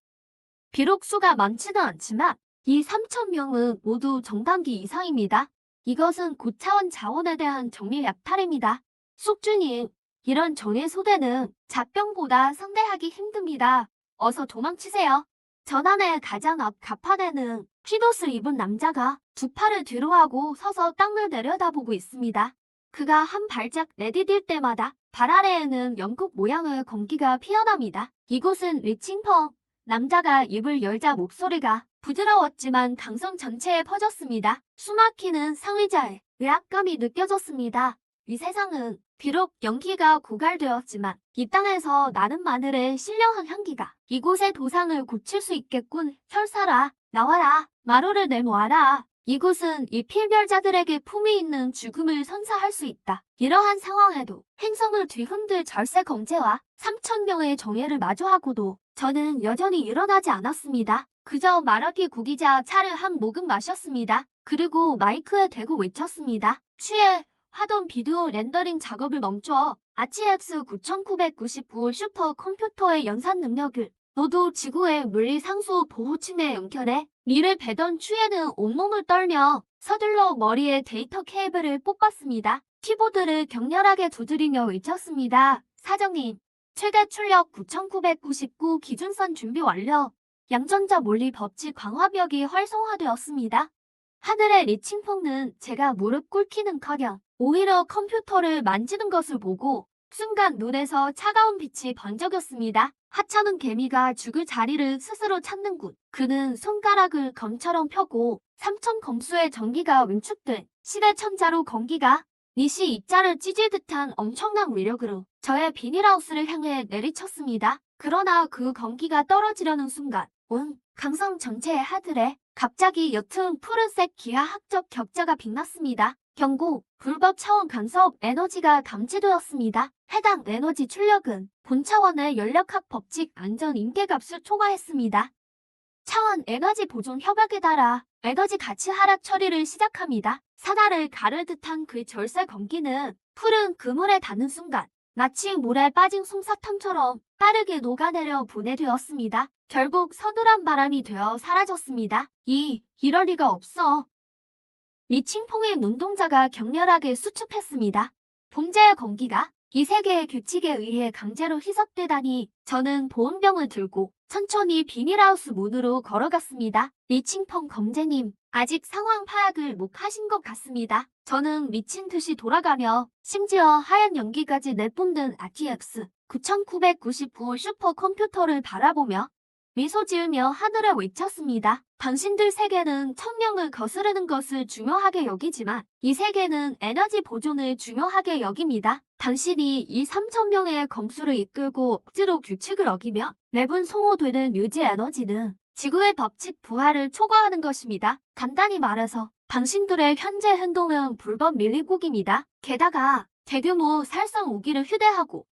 비록 수가 많지는 않지만 이 3,000명은 모두 정단기 이상입니다. 이것은 고차원 자원에 대한 정밀 약탈입니다. 숙주님, 이런 정예 소대는 잡병보다 상대하기 힘듭니다. 어서 도망치세요. 전함의 가장 앞 갑판에는 휘옷을 입은 남자가 두 팔을 뒤로 하고 서서 땅을 내려다보고 있습니다. 그가 한 발짝 내디딜 때마다 발 아래에는 연꽃 모양의 공기가 피어납니다. 이곳은 리칭펑. 남자가 입을 열자 목소리가 부드러웠지만 강성 전체에 퍼졌습니다. 숨막히는 상의자의 의압감이 느껴졌습니다. 이 세상은 비록 연기가 고갈되었지만 이 땅에서 나는 마늘의 신령한 향기가 이곳의 도상을 고칠 수 있겠군. 혈사라, 나와라, 마루를 내모아라. 이곳은 이 필별자들에게 품위 있는 죽음을 선사할 수 있다. 이러한 상황에도 행성을 뒤흔들 절세 검제와 3,000명의 정예를 마주하고도 저는 여전히 일어나지 않았습니다. 그저 말하기 구기자 차를 한 모금 마셨습니다. 그리고 마이크에 대고 외쳤습니다. 취해 하던 비디오 렌더링 작업을 멈춰 RTX 9999 슈퍼컴퓨터의 연산 능력을 너도 지구의 물리 상수 보호층에 연결해. 이를 베던 추에는 온몸을 떨며 서둘러 머리에 데이터 케이블을 뽑았습니다. 키보드를 격렬하게 두드리며 외쳤습니다. 사장님, 최대 출력 9999 기준선 준비 완료. 양전자 물리 법칙 강화벽이 활성화되었습니다. 하늘의 리칭펑는 제가 무릎 꿇기는커녕 오히려 컴퓨터를 만지는 것을 보고 순간 눈에서 차가운 빛이 번쩍였습니다. 하찮은 개미가 죽을 자리를 스스로 찾는군. 그는 손가락을 검처럼 펴고 3천 검수의 전기가 응축된 시대천자로 공기가 니시 입자를 찢을 듯한 엄청난 위력으로 저의 비닐하우스를 향해 내리쳤습니다. 그러나 그 공기가 떨어지려는 순간 온 강성 전체의 하늘에 갑자기 옅은 푸른색 기하학적 격자가 빛났습니다. 경고, 불법 차원 간섭 에너지가 감지되었습니다. 해당 에너지 출력은 본 차원의 연력학 법칙 안전 임계값을 초과했습니다. 차원 에너지 보존 협약에 따라 에너지 가치 하락 처리를 시작합니다. 사다를 가를 듯한 그 절세 공기는 푸른 그물에 닿는 순간 마치 물에 빠진 솜사탕처럼 빠르게 녹아내려 분해되었습니다. 결국 서늘한 바람이 되어 사라졌습니다. 이럴 리가 없어. 리칭퐁의 눈동자가 격렬하게 수축했습니다. 범죄의 공기가 이 세계의 규칙에 의해 강제로 희석되다니. 저는 보온병을 들고 천천히 비닐하우스 문으로 걸어갔습니다. 리칭펑 검제님, 아직 상황 파악을 못 하신 것 같습니다. 저는 미친 듯이 돌아가며 심지어 하얀 연기까지 내뿜는 RTX 9999 슈퍼컴퓨터를 바라보며 미소 지으며 하늘에 외쳤습니다. 당신들 세계는 천명을 거스르는 것을 중요하게 여기지만 이 세계는 에너지 보존을 중요하게 여깁니다. 당신이 이 3,000명의 검수를 이끌고 억지로 규칙을 어기며 매분 소모되는 유지 에너지는 지구의 법칙 부하를 초과하는 것입니다. 간단히 말해서 당신들의 현재 행동은 불법 밀리국입니다. 게다가 대규모 살상 무기를 휴대하고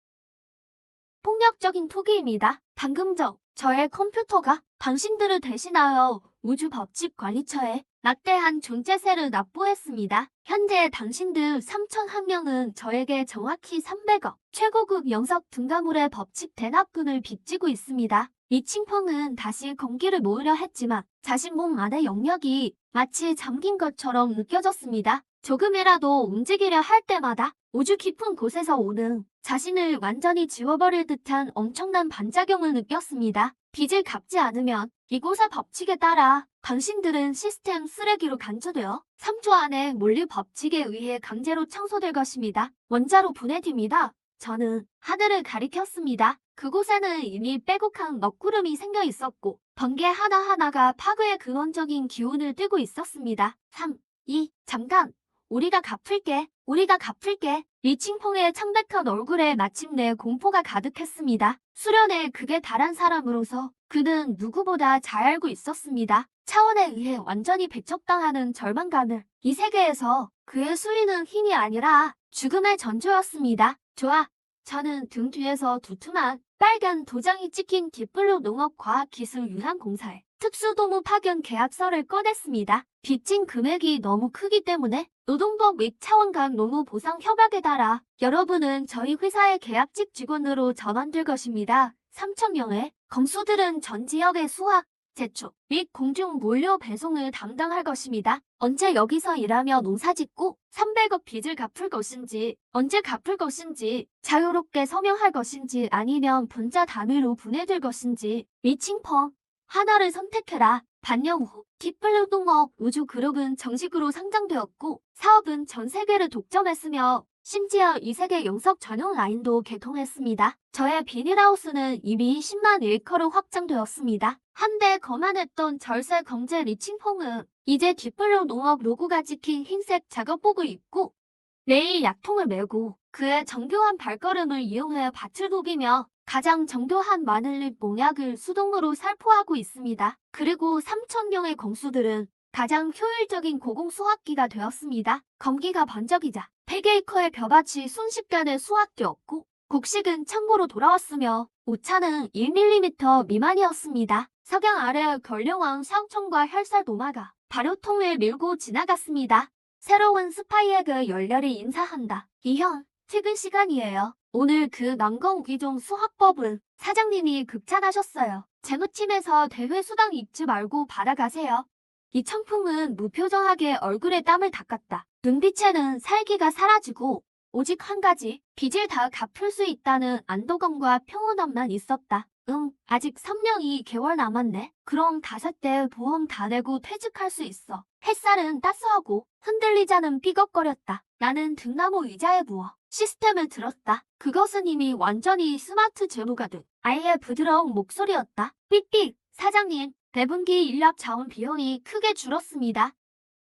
폭력적인 투기입니다. 방금 전 저의 컴퓨터가 당신들을 대신하여 우주 법칙 관리처에 막대한 존재세를 납부했습니다. 현재 당신들 3,001명은 저에게 정확히 300억 최고급 영석 등가물의 법칙 대납금을 빚지고 있습니다. 리칭펑은 다시 공기를 모으려 했지만 자신 몸 안의 영역이 마치 잠긴 것처럼 느껴졌습니다. 조금이라도 움직이려 할 때마다 우주 깊은 곳에서 오는 자신을 완전히 지워버릴 듯한 엄청난 반작용을 느꼈습니다. 빚을 갚지 않으면 이곳의 법칙에 따라 당신들은 시스템 쓰레기로 간주되어 3초 안에 물리 법칙에 의해 강제로 청소될 것입니다. 원자로 분해됩니다. 저는 하늘을 가리켰습니다. 그곳에는 이미 빼곡한 먹구름이 생겨 있었고 번개 하나하나가 파괴의 근원적인 기운을 띠고 있었습니다. 3, 2, 잠깐! 우리가 갚을게. 리칭퐁의 창백한 얼굴에 마침내 공포가 가득했습니다. 수련에 극에 달한 사람으로서 그는 누구보다 잘 알고 있었습니다. 차원에 의해 완전히 배척당하는 절망감을 이 세계에서 그의 수리는 힘이 아니라 죽음의 전조였습니다. 좋아. 저는 등 뒤에서 두툼한 빨간 도장이 찍힌 딥블루 농업과학기술유한공사에 특수도무 파견 계약서를 꺼냈습니다. 빚진 금액이 너무 크기 때문에 노동법 및 차원 간 노무 보상 협약에 따라 여러분은 저희 회사의 계약직 직원으로 전환될 것입니다. 3,000명의 검수들은 전 지역의 수학, 제초 및 공중 물류 배송을 담당할 것입니다. 언제 여기서 일하며 농사짓고 300억 빚을 갚을 것인지, 언제 갚을 것인지, 자유롭게 서명할 것인지 아니면 분자 단위로 분해될 것인지. 리칭펑 하나를 선택해라. 반년 후 딥블루동업 우주그룹은 정식으로 상장되었고 사업은 전 세계를 독점했으며 심지어 이 세계 영석 전용 라인도 개통했습니다. 저의 비닐하우스는 이미 10만 일커로 확장되었습니다. 한때 거만했던 절세 경제 리칭폼은 이제 딥블루 농업 로고가 찍힌 흰색 작업복을 입고 매일 약통을 메고 그의 정교한 발걸음을 이용해 밭을 녹이며 가장 정교한 마늘잎 농약을 수동으로 살포하고 있습니다. 그리고 3,000명의 공수들은 가장 효율적인 고공수확기가 되었습니다. 검기가 번쩍이자 100에이커의 벼밭이 순식간에 수확되었고 곡식은 창고로 돌아왔으며 오차는 1mm 미만이었습니다. 석양 아래 걸령왕 상청과 혈살 도마가 발효통을 밀고 지나갔습니다. 새로운 스파이에게 열렬히 인사한다. 이형, 퇴근 시간이에요. 오늘 그 난거우기종 수학법은 사장님이 극찬하셨어요. 재무팀에서 대회 수당 입지 말고 받아가세요. 이 청풍은 무표정하게 얼굴에 땀을 닦았다. 눈빛에는 살기가 사라지고 오직 한 가지, 빚을 다 갚을 수 있다는 안도감과 평온함만 있었다. 아직 3년 2개월 남았네. 그럼 5대 보험 다 내고 퇴직할 수 있어. 햇살은 따스하고 흔들리자는 삐걱거렸다. 나는 등나무 의자에 부어 시스템을 들었다. 그것은 이미 완전히 스마트 재무가 된 아이의 부드러운 목소리였다. 삑삑, 사장님, 배분기 인력 자원 비용이 크게 줄었습니다.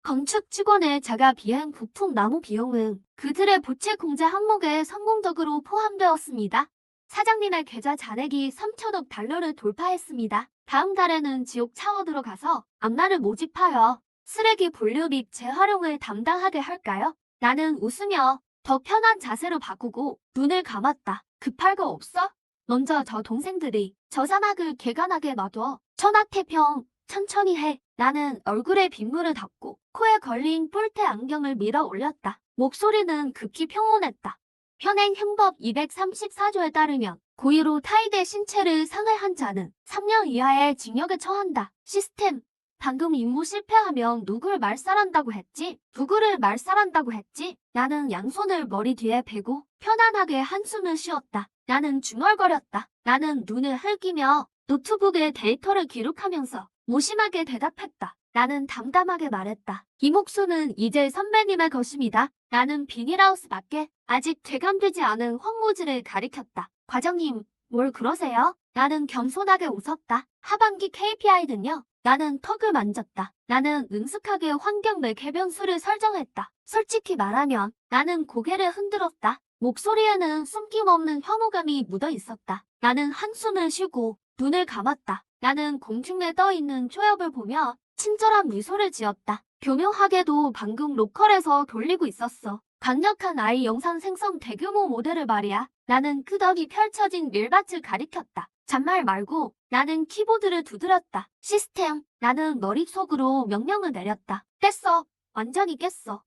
건축 직원의 자가 비행 부품 나무 비용은 그들의 부채 공제 항목에 성공적으로 포함되었습니다. 사장님의 계좌 잔액이 3천억 달러를 돌파했습니다. 다음 달에는 지옥 차원으로 가서 앞날을 모집하여 쓰레기 분류 및 재활용을 담당하게 할까요? 나는 웃으며 더 편한 자세로 바꾸고 눈을 감았다. 급할 거 없어? 먼저 저 동생들이 저 사막을 개간하게 놔둬. 천하태평, 천천히 해. 나는 얼굴에 빗물을 닦고 코에 걸린 뿔테 안경을 밀어 올렸다. 목소리는 극히 평온했다. 현행 형법 234조에 따르면 고의로 타인의 신체를 상해한 자는 3년 이하의 징역에 처한다. 시스템, 방금 임무 실패하면 누굴 말살한다고 했지? 누구를 말살한다고 했지? 나는 양손을 머리 뒤에 베고 편안하게 한숨을 쉬었다. 나는 중얼거렸다. 나는 눈을 흘기며 노트북에 데이터를 기록하면서 무심하게 대답했다. 나는 담담하게 말했다. 이 목수는 이제 선배님의 것입니다. 나는 비닐하우스 밖에 아직 되감되지 않은 황무지를 가리켰다. 과장님, 뭘 그러세요? 나는 겸손하게 웃었다. 하반기 KPI는요? 나는 턱을 만졌다. 나는 능숙하게 환경 내 개변수를 설정했다. 솔직히 말하면 나는 고개를 흔들었다. 목소리에는 숨김없는 혐오감이 묻어 있었다. 나는 한숨을 쉬고 눈을 감았다. 나는 공중에 떠있는 초엽을 보며 친절한 미소를 지었다. 교묘하게도 방금 로컬에서 돌리고 있었어. 강력한 아이 영상 생성 대규모 모델을 말이야. 나는 끄덕이 펼쳐진 밀밭을 가리켰다. 잔말 말고 나는 키보드를 두드렸다. 시스템, 나는 머릿속으로 명령을 내렸다. 깼어. 완전히 깼어.